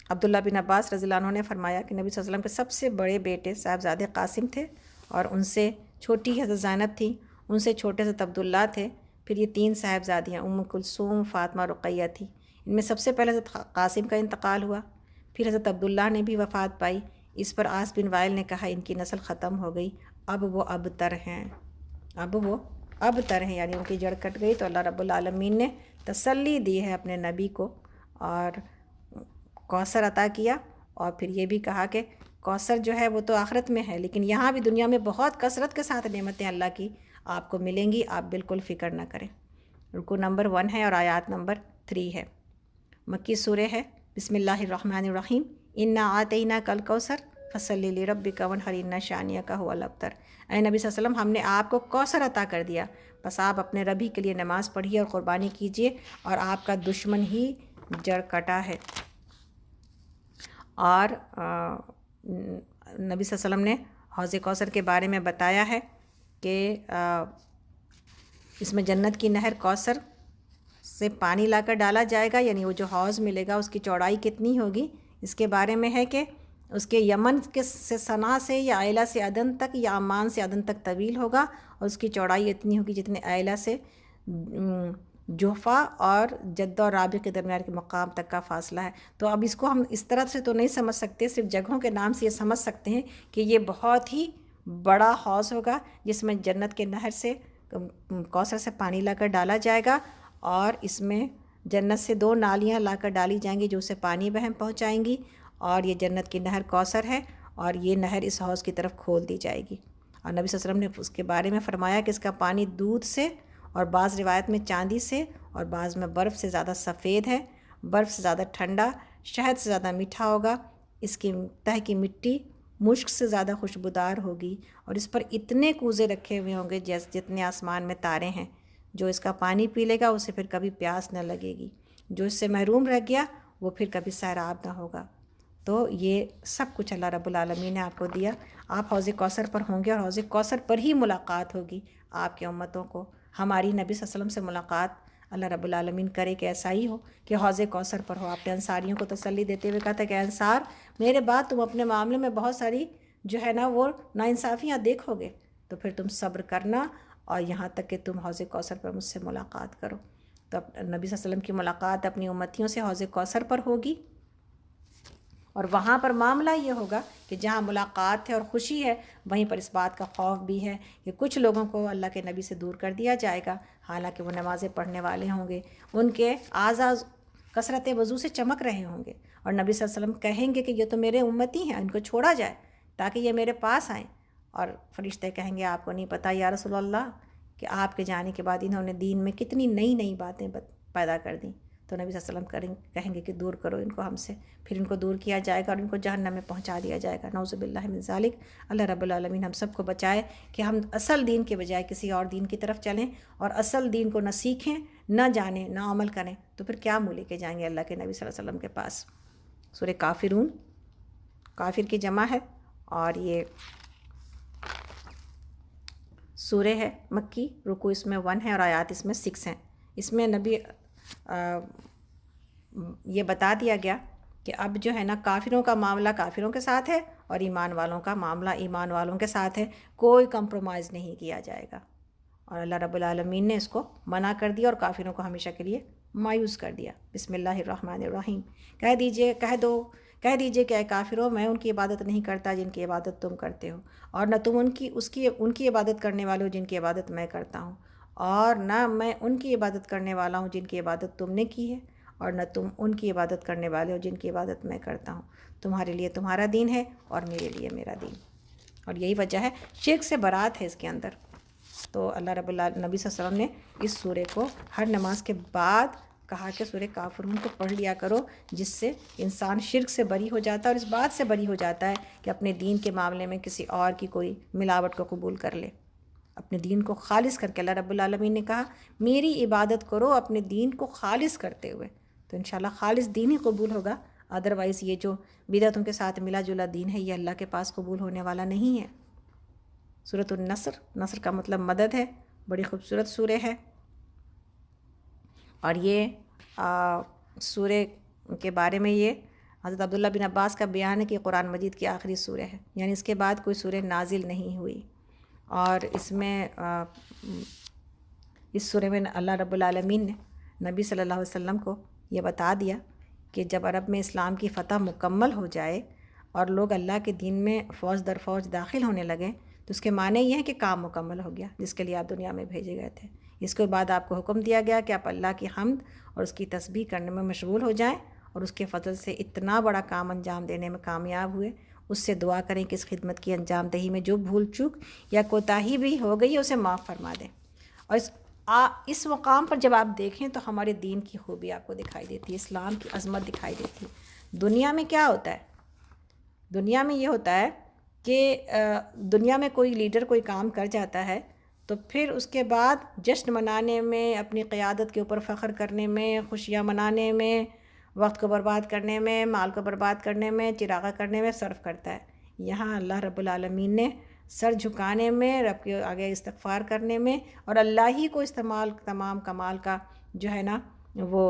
[SPEAKER 1] عبداللہ بن عباس رضی اللہ عنہ نے فرمایا کہ نبی صلی اللہ علیہ وسلم کے سب سے بڑے بیٹے صاحبزادے قاسم تھے، اور ان سے چھوٹی حضرت زینب تھی، ان سے چھوٹے حضرت عبداللہ تھے، پھر یہ 3 صاحبزادیاں ام کلثوم، فاطمہ، رقیہ تھی۔ ان میں سب سے پہلے حضرت قاسم کا انتقال ہوا، پھر حضرت عبداللہ نے بھی وفات پائی۔ اس پر عاص بن وائل نے کہا ان کی نسل ختم ہو گئی، اب وہ ابتر ہیں، اب وہ ابتر ہیں، یعنی ان کی جڑ کٹ گئی۔ تو اللہ رب العالمین نے تسلی دی ہے اپنے نبی کو اور کوثر عطا کیا، اور پھر یہ بھی کہا کہ کوثر جو ہے وہ تو آخرت میں ہے، لیکن یہاں بھی دنیا میں بہت کثرت کے ساتھ نعمتیں اللہ کی آپ کو ملیں گی، آپ بالکل فکر نہ کریں۔ رکوع نمبر 1 ہے اور آیات نمبر 3 ہے، مکی سورہ ہے۔ بسم اللہ الرحمن الرحیم۔ انا آتیناک الکوثر فصلی لربک وانحر ان شانئک ھو الابتر۔ اے نبی صلی اللہ علیہ وسلم، ہم نے آپ کو کوثر عطا کر دیا، بس آپ اپنے ربی کے لیے نماز پڑھیے اور قربانی کیجیے، اور آپ کا دشمن ہی جڑ کٹا ہے۔ اور نبی صلی اللہ علیہ وسلم نے حوض کوثر کے بارے میں بتایا ہے کہ اس میں جنت کی نہر کوثر سے پانی لا کر ڈالا جائے گا، یعنی وہ جو حوض ملے گا اس کی چوڑائی کتنی ہوگی، اس کے بارے میں ہے کہ اس کے یمن سے صنعا سے یا ایلا سے عدن تک یا عمان سے عدن تک طویل ہوگا، اور اس کی چوڑائی اتنی ہوگی جتنے ایلا سے جوفا اور جدہ اور رابغ کے درمیان کے مقام تک کا فاصلہ ہے۔ تو اب اس کو ہم اس طرح سے تو نہیں سمجھ سکتے، صرف جگہوں کے نام سے یہ سمجھ سکتے ہیں کہ یہ بہت ہی بڑا حوض ہوگا جس میں جنت کے نہر سے کوثر سے پانی لا کر ڈالا جائے گا، اور اس میں جنت سے 2 نالیاں لا کر ڈالی جائیں گی جو اسے پانی بہم پہنچائیں گی، اور یہ جنت کی نہر کوثر ہے، اور یہ نہر اس حوض کی طرف کھول دی جائے گی۔ اور نبی صلی اللہ علیہ وسلم نے اس کے بارے میں فرمایا کہ اس کا پانی دودھ سے، اور بعض روایت میں چاندی سے، اور بعض میں برف سے زیادہ سفید ہے، برف سے زیادہ ٹھنڈا، شہد سے زیادہ میٹھا ہوگا، اس کی تہ کی مٹی مشک سے زیادہ خوشبودار ہوگی، اور اس پر اتنے کوزے رکھے ہوئے ہوں گے جتنے آسمان میں تارے ہیں۔ جو اس کا پانی پی لے گا اسے پھر کبھی پیاس نہ لگے گی، جو اس سے محروم رہ گیا وہ پھر کبھی سیراب نہ ہوگا۔ تو یہ سب کچھ اللہ رب العالمین نے آپ کو دیا، آپ حوض کوثر پر ہوں گے، اور حوض کوثر پر ہی ملاقات ہوگی آپ کے امتوں کو۔ ہماری نبی صلی اللہ علیہ وسلم سے ملاقات اللہ رب العالمین کرے کہ ایسا ہی ہو کہ حوض کوثر پر ہو۔ آپ نے انصاریوں کو تسلی دیتے ہوئے کہا تھا کہ انصار میرے بعد تم اپنے معاملے میں بہت ساری جو ہے نا وہ ناانصافیاں دیکھو گے، تو پھر تم صبر کرنا اور یہاں تک کہ تم حوض کوثر پر مجھ سے ملاقات کرو۔ تو نبی صلی اللہ علیہ وسلم کی ملاقات اپنی امتیوں سے حوض کوثر پر ہوگی، اور وہاں پر معاملہ یہ ہوگا کہ جہاں ملاقات ہے اور خوشی ہے، وہیں پر اس بات کا خوف بھی ہے کہ کچھ لوگوں کو اللہ کے نبی سے دور کر دیا جائے گا، حالانکہ وہ نمازیں پڑھنے والے ہوں گے، ان کے اعضاء کثرت وضو سے چمک رہے ہوں گے، اور نبی صلی اللہ علیہ وسلم کہیں گے کہ یہ تو میرے امتی ہیں، ان کو چھوڑا جائے تاکہ یہ میرے پاس آئیں، اور فرشتے کہیں گے آپ کو نہیں پتہ یا رسول اللہ کہ آپ کے جانے کے بعد انہوں نے دین میں کتنی نئی نئی باتیں پیدا کر دیں۔ تو نبی صلی اللہ علیہ وسلم کہیں گے کہ دور کرو ان کو ہم سے، پھر ان کو دور کیا جائے گا اور ان کو جہنم میں پہنچا دیا جائے گا، نعوذ باللہ من ذالک۔ اللہ رب العالمین ہم سب کو بچائے کہ ہم اصل دین کے بجائے کسی اور دین کی طرف چلیں، اور اصل دین کو نہ سیکھیں، نہ جانیں، نہ عمل کریں، تو پھر کیا منہ لے کے جائیں گے اللہ کے نبی صلی اللہ علیہ وسلم کے پاس۔ سورہ کافرون، کافر کی جمع ہے، اور یہ سورہ ہے مکی، رکوع اس میں 1 ہے اور آیات اس میں 6 ہیں۔ اس میں نبی یہ بتا دیا گیا کہ اب جو ہے نا کافروں کا معاملہ کافروں کے ساتھ ہے، اور ایمان والوں کا معاملہ ایمان والوں کے ساتھ ہے، کوئی کمپرومائز نہیں کیا جائے گا، اور اللہ رب العالمین نے اس کو منع کر دیا اور کافروں کو ہمیشہ کے لیے مایوس کر دیا۔ بسم اللہ الرحمن الرحیم، کہہ دیجئے کہ اے کافروں، میں ان کی عبادت نہیں کرتا جن کی عبادت تم کرتے ہو، اور نہ تم ان کی عبادت کرنے والے ہو جن کی عبادت میں کرتا ہوں، اور نہ میں ان کی عبادت کرنے والا ہوں جن کی عبادت تم نے کی ہے، اور نہ تم ان کی عبادت کرنے والے ہو جن کی عبادت میں کرتا ہوں، تمہارے لیے تمہارا دین ہے اور میرے لیے میرا دین۔ اور یہی وجہ ہے، شرک سے برات ہے اس کے اندر۔ تو اللہ رب العالمین نبی صلی اللہ علیہ وسلم نے اس سورے کو ہر نماز کے بعد کہا کہ سورہ کافرون کو پڑھ لیا کرو، جس سے انسان شرک سے بری ہو جاتا ہے، اور اس بات سے بری ہو جاتا ہے کہ اپنے دین کے معاملے میں کسی اور کی کوئی ملاوٹ کو قبول کر لے۔ اپنے دین کو خالص کر کے، اللہ رب العالمین نے کہا میری عبادت کرو اپنے دین کو خالص کرتے ہوئے، تو انشاءاللہ خالص دین ہی قبول ہوگا، ادروائز یہ جو بدعتوں کے ساتھ ملا جلا دین ہے یہ اللہ کے پاس قبول ہونے والا نہیں ہے۔ سورۃ النصر، نصر کا مطلب مدد ہے، بڑی خوبصورت سورہ ہے، اور یہ سورہ کے بارے میں یہ حضرت عبداللہ بن عباس کا بیان ہے کہ قرآن مجید کی آخری سورہ ہے، یعنی اس کے بعد کوئی سورہ نازل نہیں ہوئی، اور اس میں اس سورہ میں اللہ رب العالمین نے نبی صلی اللہ علیہ وسلم کو یہ بتا دیا کہ جب عرب میں اسلام کی فتح مکمل ہو جائے اور لوگ اللہ کے دین میں فوج در فوج داخل ہونے لگیں، تو اس کے معنی یہ ہے کہ کام مکمل ہو گیا جس کے لیے آپ دنیا میں بھیجے گئے تھے۔ اس کے بعد آپ کو حکم دیا گیا کہ آپ اللہ کی حمد اور اس کی تسبیح کرنے میں مشغول ہو جائیں، اور اس کے فضل سے اتنا بڑا کام انجام دینے میں کامیاب ہوئے۔ اس سے دعا کریں کہ اس خدمت کی انجام دہی میں جو بھول چوک یا کوتاہی بھی ہو گئی ہے اسے معاف فرما دیں۔ اور اس مقام پر جب آپ دیکھیں تو ہمارے دین کی خوبی آپ کو دکھائی دیتی ہے، اسلام کی عظمت دکھائی دیتی ہے۔ دنیا میں کیا ہوتا ہے؟ دنیا میں یہ ہوتا ہے کہ دنیا میں کوئی لیڈر کوئی کام کر جاتا ہے تو پھر اس کے بعد جشن منانے میں، اپنی قیادت کے اوپر فخر کرنے میں، خوشیاں منانے میں، وقت کو برباد کرنے میں، مال کو برباد کرنے میں، چراغا کرنے میں صرف کرتا ہے۔ یہاں اللہ رب العالمین نے سر جھکانے میں، رب کے آگے استغفار کرنے میں، اور اللہ ہی کو استعمال تمام کمال کا جو ہے نا وہ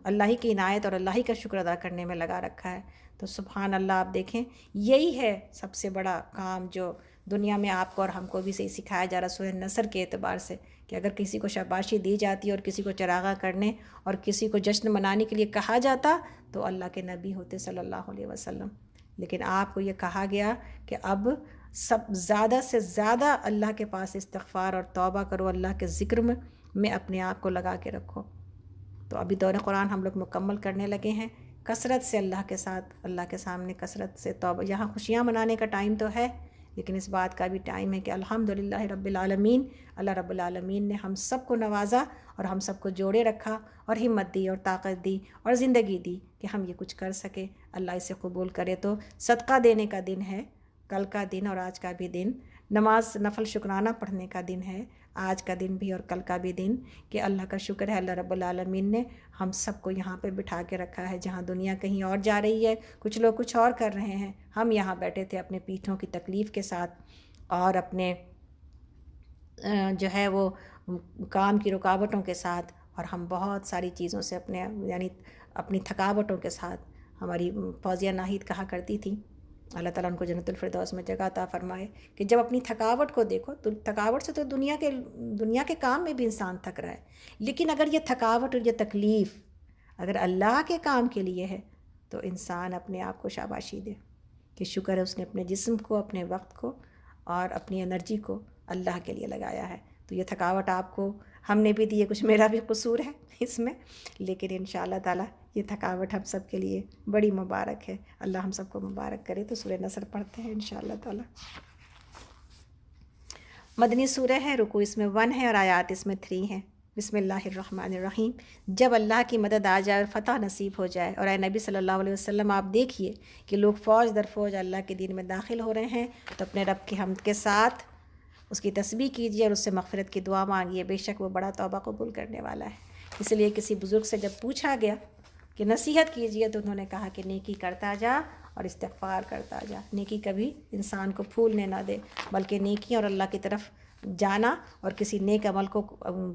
[SPEAKER 1] اللہ ہی کی عنایت اور اللہ ہی کا شکر ادا کرنے میں لگا رکھا ہے۔ تو سبحان اللہ، آپ دیکھیں یہی ہے سب سے بڑا کام جو دنیا میں آپ کو اور ہم کو بھی صحیح سکھایا جا رہا سورہ نصر کے اعتبار سے، کہ اگر کسی کو شاباشی دی جاتی اور کسی کو چراغاں کرنے اور کسی کو جشن منانے کے لیے کہا جاتا تو اللہ کے نبی ہوتے صلی اللہ علیہ وسلم۔ لیکن آپ کو یہ کہا گیا کہ اب سب زیادہ سے زیادہ اللہ کے پاس استغفار اور توبہ کرو، اللہ کے ذکر میں اپنے آپ کو لگا کے رکھو۔ تو ابھی دور قرآن ہم لوگ مکمل کرنے لگے ہیں، کثرت سے اللہ کے ساتھ، اللہ کے سامنے کثرت سے توبہ۔ یہاں خوشیاں منانے کا ٹائم تو ہے، لیکن اس بات کا بھی ٹائم ہے کہ الحمدللہ رب العالمین، اللہ رب العالمین نے ہم سب کو نوازا اور ہم سب کو جوڑے رکھا اور ہمت دی اور طاقت دی اور زندگی دی کہ ہم یہ کچھ کر سکے۔ اللہ اسے قبول کرے۔ تو صدقہ دینے کا دن ہے کل کا دن اور آج کا بھی دن، نماز نفل شکرانہ پڑھنے کا دن ہے آج کا دن بھی اور کل کا بھی دن، کہ اللہ کا شکر ہے اللہ رب العالمین نے ہم سب کو یہاں پہ بٹھا کے رکھا ہے۔ جہاں دنیا کہیں اور جا رہی ہے، کچھ لوگ کچھ اور کر رہے ہیں، ہم یہاں بیٹھے تھے اپنے پیٹھوں کی تکلیف کے ساتھ اور اپنے جو ہے وہ کام کی رکاوٹوں کے ساتھ، اور ہم بہت ساری چیزوں سے اپنے یعنی اپنی تھکاوٹوں کے ساتھ، ہماری فوزیہ ناہید کہا کرتی تھی، اللہ تعالیٰ ان کو جنت الفردوس میں جگہ عطا فرمائے، کہ جب اپنی تھکاوٹ کو دیکھو تو تھکاوٹ سے تو دنیا کے کام میں بھی انسان تھک رہا ہے، لیکن اگر یہ تھکاوٹ اور یہ تکلیف اگر اللہ کے کام کے لیے ہے تو انسان اپنے آپ کو شاباشی دے کہ شکر ہے اس نے اپنے جسم کو، اپنے وقت کو اور اپنی انرجی کو اللہ کے لیے لگایا ہے۔ تو یہ تھکاوٹ آپ کو ہم نے بھی دی ہے، کچھ میرا بھی قصور ہے اس میں، لیکن انشاءاللہ تعالیٰ یہ تھکاوٹ ہم سب کے لیے بڑی مبارک ہے، اللہ ہم سب کو مبارک کرے۔ تو سورہ نصر پڑھتے ہیں انشاءاللہ تعالیٰ۔ مدنی سورہ ہے، رکوع اس میں 1 ہے اور آیات اس میں 3 ہیں۔ بسم اللہ الرحمن الرحیم۔ جب اللہ کی مدد آ جائے اور فتح نصیب ہو جائے، اور اے نبی صلی اللہ علیہ وسلم آپ دیکھیے کہ لوگ فوج در فوج اللہ کے دین میں داخل ہو رہے ہیں، تو اپنے رب کی حمد کے ساتھ اس کی تسبیح کیجیے اور اس سے مغفرت کی دعا مانگیے، بے شک وہ بڑا توبہ قبول کرنے والا ہے۔ اس لیے کسی بزرگ سے جب پوچھا گیا کہ نصیحت کیجیے تو انہوں نے کہا کہ نیکی کرتا جا اور استغفار کرتا جا۔ نیکی کبھی انسان کو پھولنے نہ دے، بلکہ نیکی اور اللہ کی طرف جانا اور کسی نیک عمل کو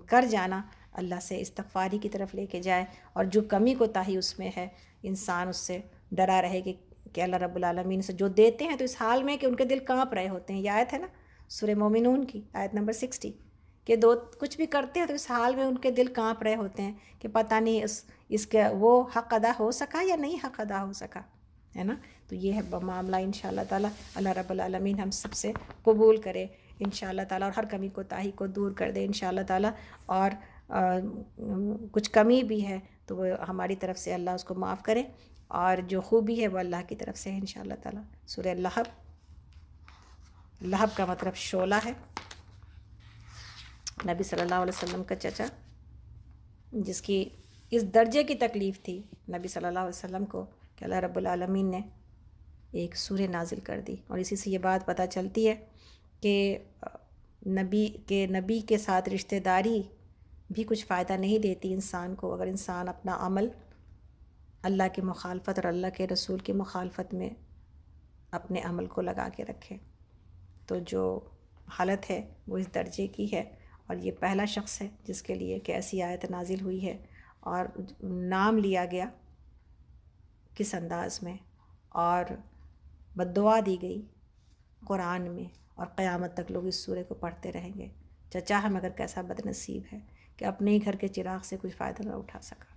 [SPEAKER 1] کر جانا اللہ سے استغفاری کی طرف لے کے جائے، اور جو کمی کوتاہی اس میں ہے انسان اس سے ڈرا رہے کہ اللہ رب العالمین سے جو دیتے ہیں تو اس حال میں کہ ان کے دل کانپ رہے ہوتے ہیں۔ یہ آیت ہے نا سورہ مومنون کی آیت نمبر 60 کہ کچھ بھی کرتے ہیں تو اس حال میں ان کے دل کانپ رہے ہوتے ہیں کہ پتہ نہیں اس کا وہ حق ادا ہو سکا یا نہیں حق ادا ہو سکا، ہے نا۔ تو یہ ہے معاملہ انشاءاللہ تعالیٰ، اللہ رب العالمین ہم سب سے قبول کرے انشاءاللہ تعالیٰ، اور ہر کمی کوتاہی کو دور کر دے انشاءاللہ تعالیٰ، اور کچھ کمی بھی ہے تو وہ ہماری طرف سے اللہ اس کو معاف کرے، اور جو خوبی ہے وہ اللہ کی طرف سے ہے انشاءاللہ تعالیٰ۔ سورہ لہب، لہب کا مطلب شعلہ ہے، نبی صلی اللہ علیہ وسلم کا چچا، جس کی اس درجے کی تکلیف تھی نبی صلی اللہ علیہ وسلم کو کہ اللہ رب العالمین نے ایک سورہ نازل کر دی، اور اسی سے یہ بات پتہ چلتی ہے کہ نبی کے ساتھ رشتہ داری بھی کچھ فائدہ نہیں دیتی انسان کو اگر انسان اپنا عمل اللہ کی مخالفت اور اللہ کے رسول کی مخالفت میں اپنے عمل کو لگا کے رکھے۔ تو جو حالت ہے وہ اس درجے کی ہے، اور یہ پہلا شخص ہے جس کے لیے کہ ایسی آیت نازل ہوئی ہے، اور نام لیا گیا کس انداز میں، اور بددعا دی گئی قرآن میں، اور قیامت تک لوگ اس سورہ کو پڑھتے رہیں گے۔ چچا ہم اگر کیسا بد نصیب ہے کہ اپنے ہی گھر کے چراغ سے کچھ فائدہ نہ اٹھا سکا۔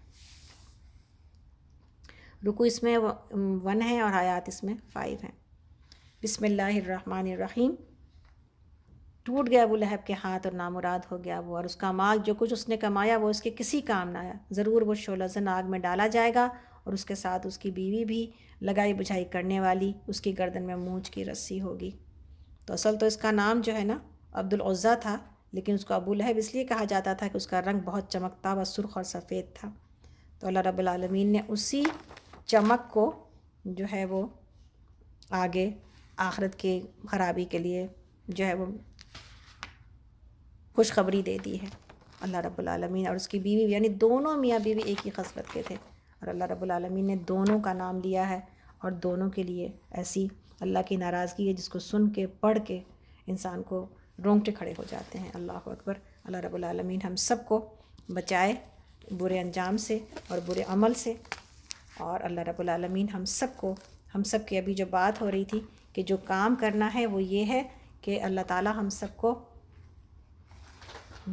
[SPEAKER 1] رکوع اس میں 1 ہے اور آیات اس میں 5 ہیں۔ بسم اللہ الرحمن الرحیم۔ ٹوٹ گیا ابو لہب کے ہاتھ اور نامراد ہو گیا وہ، اور اس کا مال جو کچھ اس نے کمایا وہ اس کے کسی کام نہ آیا، ضرور وہ شعلہ زن آگ میں ڈالا جائے گا، اور اس کے ساتھ اس کی بیوی بھی لگائی بجھائی کرنے والی، اس کی گردن میں مونچھ کی رسی ہوگی۔ تو اصل تو اس کا نام جو ہے نا عبد العزیٰ تھا، لیکن اس کو ابو لہب اس لیے کہا جاتا تھا کہ اس کا رنگ بہت چمکتا و سرخ اور سفید تھا۔ تو اللہ رب العالمین نے اسی چمک کو جو ہے وہ آگے آخرت کی خرابی کے لیے جو ہے وہ خوشخبری دے دی ہے اللہ رب العالمین، اور اس کی بیوی یعنی دونوں میاں بیوی ایک ہی خصلت کے تھے، اور اللہ رب العالمین نے دونوں کا نام لیا ہے، اور دونوں کے لیے ایسی اللہ کی ناراضگی ہے جس کو سن کے پڑھ کے انسان کو رونگٹے کھڑے ہو جاتے ہیں۔ اللہ اکبر۔ اللہ رب العالمین ہم سب کو بچائے برے انجام سے اور برے عمل سے، اور اللہ رب العالمین ہم سب کی ابھی جو بات ہو رہی تھی کہ جو کام کرنا ہے وہ یہ ہے کہ اللہ تعالیٰ ہم سب کو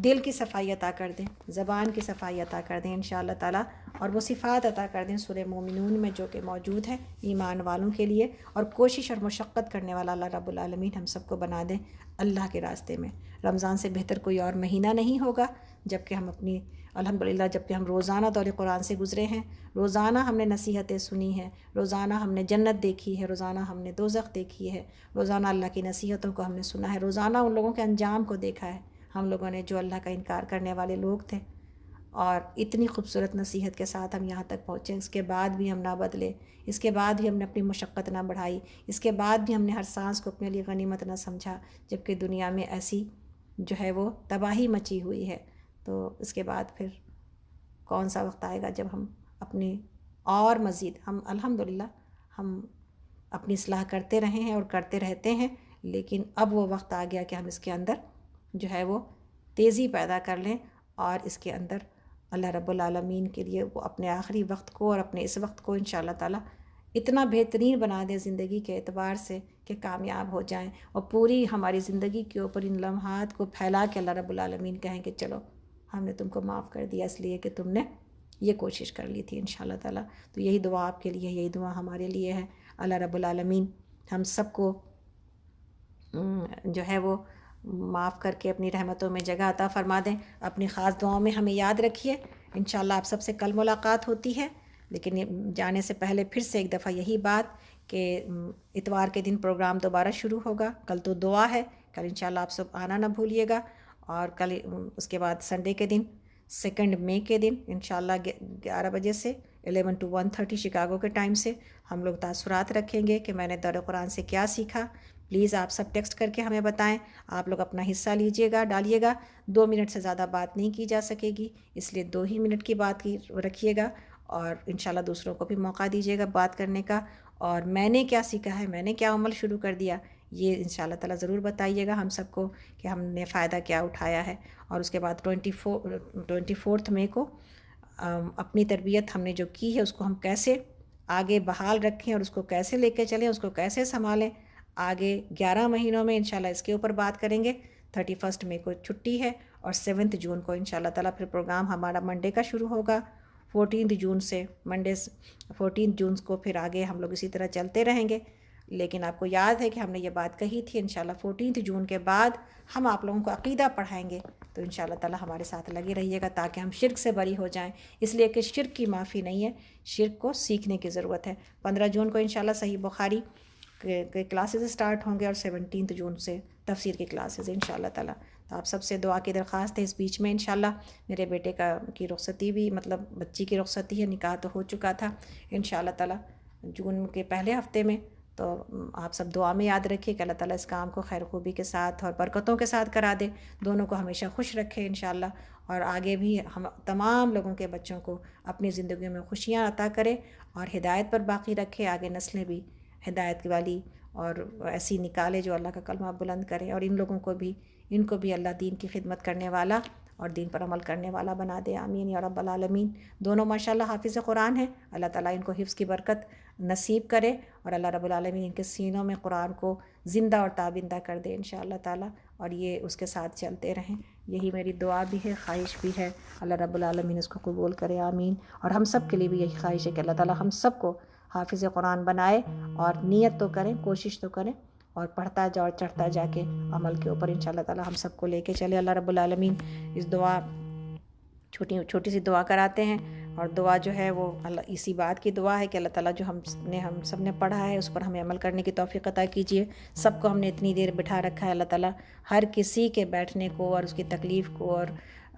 [SPEAKER 1] دل کی صفائی عطا کر دیں، زبان کی صفائی عطا کر دیں انشاءاللہ تعالیٰ، اور وہ صفات عطا کر دیں سورہ مومنون میں جو کہ موجود ہے ایمان والوں کے لیے، اور کوشش اور مشقت کرنے والا اللہ رب العالمین ہم سب کو بنا دیں اللہ کے راستے میں۔ رمضان سے بہتر کوئی اور مہینہ نہیں ہوگا جب کہ ہم اپنی الحمدللہ جب کہ ہم روزانہ دور قرآن سے گزرے ہیں، روزانہ ہم نے نصیحتیں سنی ہیں، روزانہ ہم نے جنت دیکھی ہے، روزانہ ہم نے دوزخ دیکھی ہے، روزانہ اللہ کی نصیحتوں کو ہم نے سنا ہے، روزانہ ان لوگوں کے انجام کو دیکھا ہے ہم لوگوں نے جو اللہ کا انکار کرنے والے لوگ تھے، اور اتنی خوبصورت نصیحت کے ساتھ ہم یہاں تک پہنچے، اس کے بعد بھی ہم نہ بدلے، اس کے بعد بھی ہم نے اپنی مشقت نہ بڑھائی، اس کے بعد بھی ہم نے ہر سانس کو اپنے لیے غنیمت نہ سمجھا، جبکہ دنیا میں ایسی جو ہے وہ تباہی مچی ہوئی ہے۔ تو اس کے بعد پھر کون سا وقت آئے گا جب ہم اپنی اور مزید ہم الحمدللہ ہم اپنی اصلاح کرتے رہے ہیں اور کرتے رہتے ہیں، لیکن اب وہ وقت آ گیا کہ ہم اس کے اندر جو ہے وہ تیزی پیدا کر لیں، اور اس کے اندر اللہ رب العالمین کے لیے وہ اپنے آخری وقت کو اور اپنے اس وقت کو انشاءاللہ تعالی اتنا بہترین بنا دیں زندگی کے اعتبار سے کہ کامیاب ہو جائیں، اور پوری ہماری زندگی کے اوپر ان لمحات کو پھیلا کے اللہ رب العالمین کہیں کہ چلو ہم نے تم کو معاف کر دیا اس لیے کہ تم نے یہ کوشش کر لی تھی انشاءاللہ تعالی۔ تو یہی دعا آپ کے لیے، یہی دعا ہمارے لیے ہے۔ اللہ رب العالمین ہم سب کو جو ہے وہ معاف کر کے اپنی رحمتوں میں جگہ عطا فرما دیں۔ اپنی خاص دعاؤں میں ہمیں یاد رکھیے۔ انشاءاللہ آپ سب سے کل ملاقات ہوتی ہے، لیکن جانے سے پہلے پھر سے ایک دفعہ یہی بات کہ اتوار کے دن پروگرام دوبارہ شروع ہوگا۔ کل تو دعا ہے، کل انشاءاللہ آپ سب آنا نہ بھولیے گا، اور کل اس کے بعد سنڈے کے دن 2 مئی کے دن انشاءاللہ 11 بجے سے 11 to 1:30 شکاگو کے ٹائم سے ہم لوگ تاثرات رکھیں گے کہ میں نے دور قرآن سے کیا سیکھا۔ پلیز آپ سب ٹیکسٹ کر کے ہمیں بتائیں، آپ لوگ اپنا حصہ لیجئے گا، ڈالیے گا۔ 2 منٹ سے زیادہ بات نہیں کی جا سکے گی، اس لیے 2 ہی منٹ کی بات کی رکھیے گا، اور انشاءاللہ دوسروں کو بھی موقع دیجیے گا بات کرنے کا۔ اور میں نے کیا سیکھا ہے، میں نے کیا عمل شروع کر دیا، یہ انشاءاللہ تعالیٰ ضرور بتائیے گا ہم سب کو کہ ہم نے فائدہ کیا اٹھایا ہے۔ اور اس کے بعد 24 مئی کو اپنی تربیت ہم نے جو کی ہے اس کو ہم کیسے آگے بحال رکھیں اور اس کو کیسے لے کے چلیں، اس کو کیسے سنبھالیں آگے 11 مہینوں میں انشاءاللہ اس کے اوپر بات کریں گے۔ 31 مئی کو چھٹی ہے، اور 7 جون کو انشاءاللہ تعالیٰ پھر پروگرام ہمارا منڈے کا شروع ہوگا۔ 14 جون سے 14 جون کو پھر آگے ہم لوگ اسی طرح چلتے رہیں گے۔ لیکن آپ کو یاد ہے کہ ہم نے یہ بات کہی تھی انشاءاللہ 14 جون کے بعد ہم آپ لوگوں کو عقیدہ پڑھائیں گے، تو انشاءاللہ تعالیٰ ہمارے ساتھ لگے رہیے گا تاکہ ہم شرک سے بری ہو جائیں، اس لیے کہ شرک کی معافی نہیں ہے، شرک کو سیکھنے کی ضرورت ہے۔ 15 جون کو انشاءاللہ صحیح بخاری کے کلاسز اسٹارٹ ہوں گے، اور 17 جون سے تفسیر کی کلاسز انشاءاللہ تعالیٰ۔ تو آپ سب سے دعا کی درخواست ہے۔ اس بیچ میں انشاءاللہ میرے بیٹے کی رخصتی بھی، مطلب بچی کی رخصتی ہے، نکاح تو ہو چکا تھا انشاءاللہ تعالیٰ جون کے پہلے ہفتے میں۔ تو آپ سب دعا میں یاد رکھیے کہ اللہ تعالیٰ اس کام کو خیر خوبی کے ساتھ اور برکتوں کے ساتھ کرا دے، دونوں کو ہمیشہ خوش رکھے انشاءاللہ، اور آگے بھی ہم تمام لوگوں کے بچوں کو اپنی زندگیوں میں خوشیاں عطا کرے اور ہدایت پر باقی رکھے، آگے نسلیں بھی ہدایت والی اور ایسی نکالے جو اللہ کا کلمہ بلند کرے، اور ان کو بھی اللہ دین کی خدمت کرنے والا اور دین پر عمل کرنے والا بنا دے، آمین یا رب العالمین۔ دونوں ماشاءاللہ حافظ قرآن ہیں، اللہ تعالیٰ ان کو حفظ کی برکت نصیب کرے، اور اللہ رب العالمین ان کے سینوں میں قرآن کو زندہ اور تابندہ کر دے انشاءاللہ تعالیٰ، اور یہ اس کے ساتھ چلتے رہیں۔ یہی میری دعا بھی ہے، خواہش بھی ہے، اللہ رب العالمین اس کو قبول کرے، آمین۔ اور ہم سب کے لیے بھی یہی خواہش ہے کہ اللہ تعالیٰ ہم سب کو حافظ قرآن بنائے، اور نیت تو کریں، کوشش تو کریں، اور پڑھتا جا اور چڑھتا جا کے عمل کے اوپر انشاءاللہ تعالیٰ ہم سب کو لے کے چلے۔ اللہ رب العالمین اس دعا چھوٹی سی دعا کراتے ہیں، اور دعا جو ہے وہ اللہ اسی بات کی دعا ہے کہ اللہ تعالیٰ جو ہم سب نے پڑھا ہے اس پر ہمیں عمل کرنے کی توفیق عطا کیجیے۔ سب کو ہم نے اتنی دیر بٹھا رکھا ہے، اللہ تعالیٰ ہر کسی کے بیٹھنے کو اور اس کی تکلیف کو اور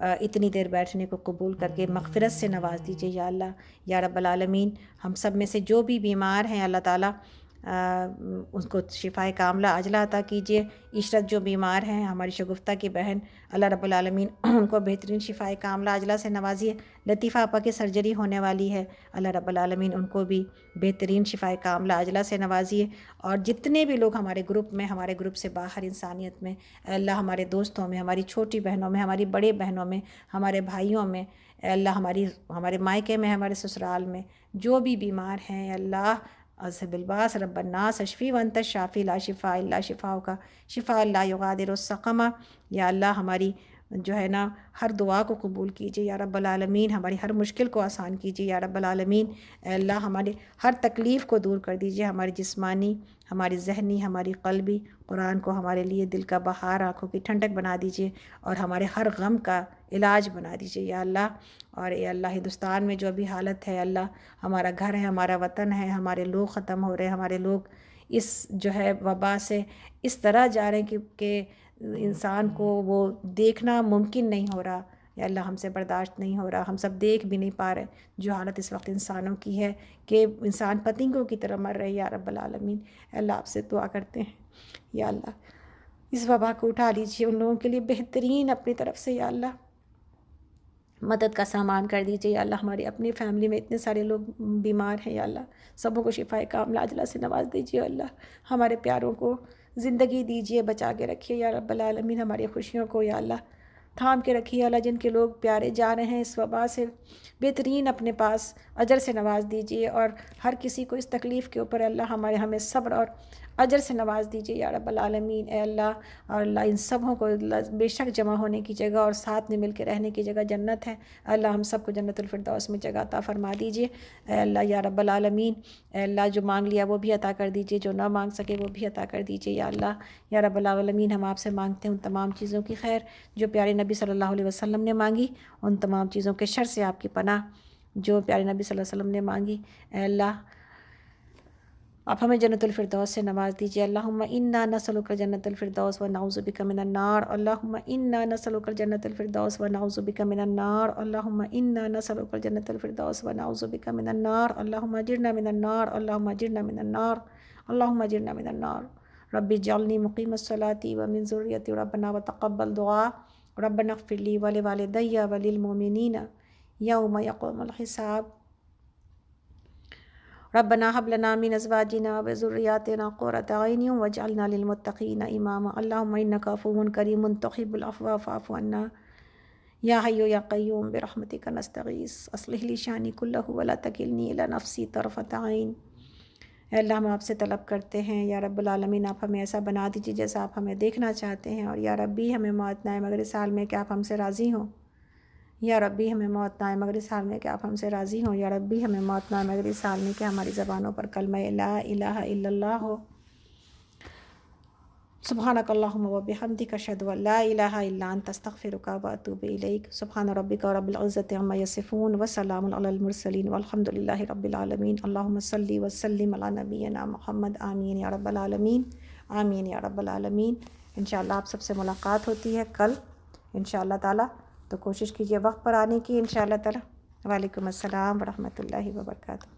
[SPEAKER 1] اتنی دیر بیٹھنے کو قبول کر کے مغفرت سے نواز دیجیے یا اللہ یا رب العالمین۔ ہم سب میں سے جو بھی بیمار ہیں اللہ تعالیٰ ان کو شفائے کاملہ عاجلہ عطا کیجیے۔ عشرت جو بیمار ہیں، ہماری شگفتہ کی بہن، اللہ رب العالمین ان کو بہترین شفائے کاملہ عاجلہ سے نوازیے۔ لطیفہ آپا کی سرجری ہونے والی ہے، اللہ رب العالمین ان کو بھی بہترین شفائے کاملہ عاجلہ سے نوازیے۔ اور جتنے بھی لوگ ہمارے گروپ میں، ہمارے گروپ سے باہر انسانیت میں، اے اللہ ہمارے دوستوں میں، ہماری چھوٹی بہنوں میں، ہماری بڑے بہنوں میں، ہمارے بھائیوں میں، اے اللہ ہمارے مائکے میں، ہمارے سسرال میں جو بھی بیمار ہیں، اے اللہ اذهب الباس رب الناس اشفی وانت الشافی لا شفاء الا شفاؤک شفاء لا یغادر سقما۔ یا اللہ ہماری جو ہے نا ہر دعا کو قبول کیجیے یا رب العالمین، ہماری ہر مشکل کو آسان کیجیے یا رب العالمین۔ اے اللہ ہماری ہر تکلیف کو دور کر دیجیے، ہماری جسمانی، ہماری ذہنی، ہماری قلبی۔ قرآن کو ہمارے لیے دل کا بہار، آنکھوں کی ٹھنڈک بنا دیجیے، اور ہمارے ہر غم کا علاج بنا دیجیے یا اللہ۔ اور اے اللہ ہندوستان میں جو بھی حالت ہے اللہ، ہمارا گھر ہے، ہمارا وطن ہے، ہمارے لوگ ختم ہو رہے ہیں، ہمارے لوگ اس جو ہے وبا سے اس طرح جا رہے ہیں کہ انسان کو وہ دیکھنا ممکن نہیں ہو رہا، یا اللہ ہم سے برداشت نہیں ہو رہا، ہم سب دیکھ بھی نہیں پا رہے جو حالت اس وقت انسانوں کی ہے کہ انسان پتنگوں کی طرح مر رہے یا رب العالمین۔ اللہ آپ سے دعا کرتے ہیں یا اللہ اس وبا کو اٹھا لیجیے ان لوگوں کے لیے بہترین اپنی طرف سے، یا اللہ مدد کا سامان کر دیجیے یا اللہ۔ ہماری اپنی فیملی میں اتنے سارے لوگ بیمار ہیں یا اللہ، سبوں کو شفائے کاملہ عاجلہ سے نواز دیجیے اللہ۔ ہمارے پیاروں کو زندگی دیجیے، بچا کے رکھیے یا رب العالمین، ہماری خوشیوں کو یا اللہ تھام کے رکھیے اللہ، جن کے لوگ پیارے جا رہے ہیں اس وبا سے، بہترین اپنے پاس اجر سے نواز دیجیے، اور ہر کسی کو اس تکلیف کے اوپر اللہ ہمیں صبر اور اجر سے نواز دیجیے یا رب العالمین۔ اے اللہ، اور اللہ ان سبوں کو بے شک جمع ہونے کی جگہ اور ساتھ میں مل کے رہنے کی جگہ جنت ہے، اللہ ہم سب کو جنت الفردوس میں جگہ عطا فرما دیجیے اے اللہ یا رب العالمین۔ اے اللہ جو مانگ لیا وہ بھی عطا کر دیجیے، جو نہ مانگ سکے وہ بھی عطا کر دیجیے یا اللہ یا رب العالمین۔ ہم آپ سے مانگتے ہیں ان تمام چیزوں کی خیر جو پیارے نبی صلی اللہ علیہ وسلم نے مانگی، ان تمام چیزوں کے شر سے آپ کی پناہ جو پیارے نبی صلی اللہ علیہ وسلم نے مانگی۔ اے اللہ آپ ہمیں جنت الفردوس سے نواز دیجیے۔ اللہم انا نسألک جنت الفردوس ونعوذ بک من النار، اللہم انا نسألک جنت الفردوس ونعوذ بک من النار، اللہم انا نسألک جنت الفردوس ونعوذ بک من النار، اللہم اجرنا من النار، اللہم اجرنا من النار، اللہم اجرنا من النار۔ رب اجعلنی مقیم الصلاۃ ومن ذریتی ربنا وتقبل دعاء، ربنا اغفر لی ولوالدی وللمؤمنین یوم یقوم الحساب۔ ربنا هب لنا من ازواجنا وذرياتنا قرة اعين واجعلنا للمتقين اماما، اللهم انك عفو كريم تحب العفو فاعف عنا یا حی یا قیوم برحمتک نستغیث اصلح لی شانی کلہ ولا تکلنی الی نفسی طرفۃ عین۔ اے اللہ ہم آپ سے طلب کرتے ہیں یا رب العالمین آپ ہمیں ایسا بنا دیجیے جیسا آپ ہمیں دیکھنا چاہتے ہیں، اور یا ربی ہمیں موت نہ آئے مگر اس حال میں کہ آپ ہم سے راضی ہوں، یا ربی ہمیں موت نہ آئے مگر اس حال میں کہ آپ ہم سے راضی ہوں، یا ربی ہمیں موت نہ آئے مگر اس حال میں کہ ہماری زبانوں پر کلمہ لا الہ الا اللہ ہو۔ سبحانک اللہم و بحمدک اشہد ان لا الہ الا انت استغفرک و اتوب الیک۔ سبحان ربک رب العزۃ عما یصفون وسلام علی المرسلین والحمد للہ رب العالمین۔ اللہم صلی وسلم علی نبینا محمد، آمین یا رب العالمین، آمین یا رب العالمین۔ انشاءاللہ آپ سب سے ملاقات ہوتی ہے کل انشاءاللہ تعالیٰ، تو کوشش کیجیے وقت پر آنے کی انشاءاللہ تعالیٰ۔ وعلیکم السلام ورحمۃ اللہ وبرکاتہ۔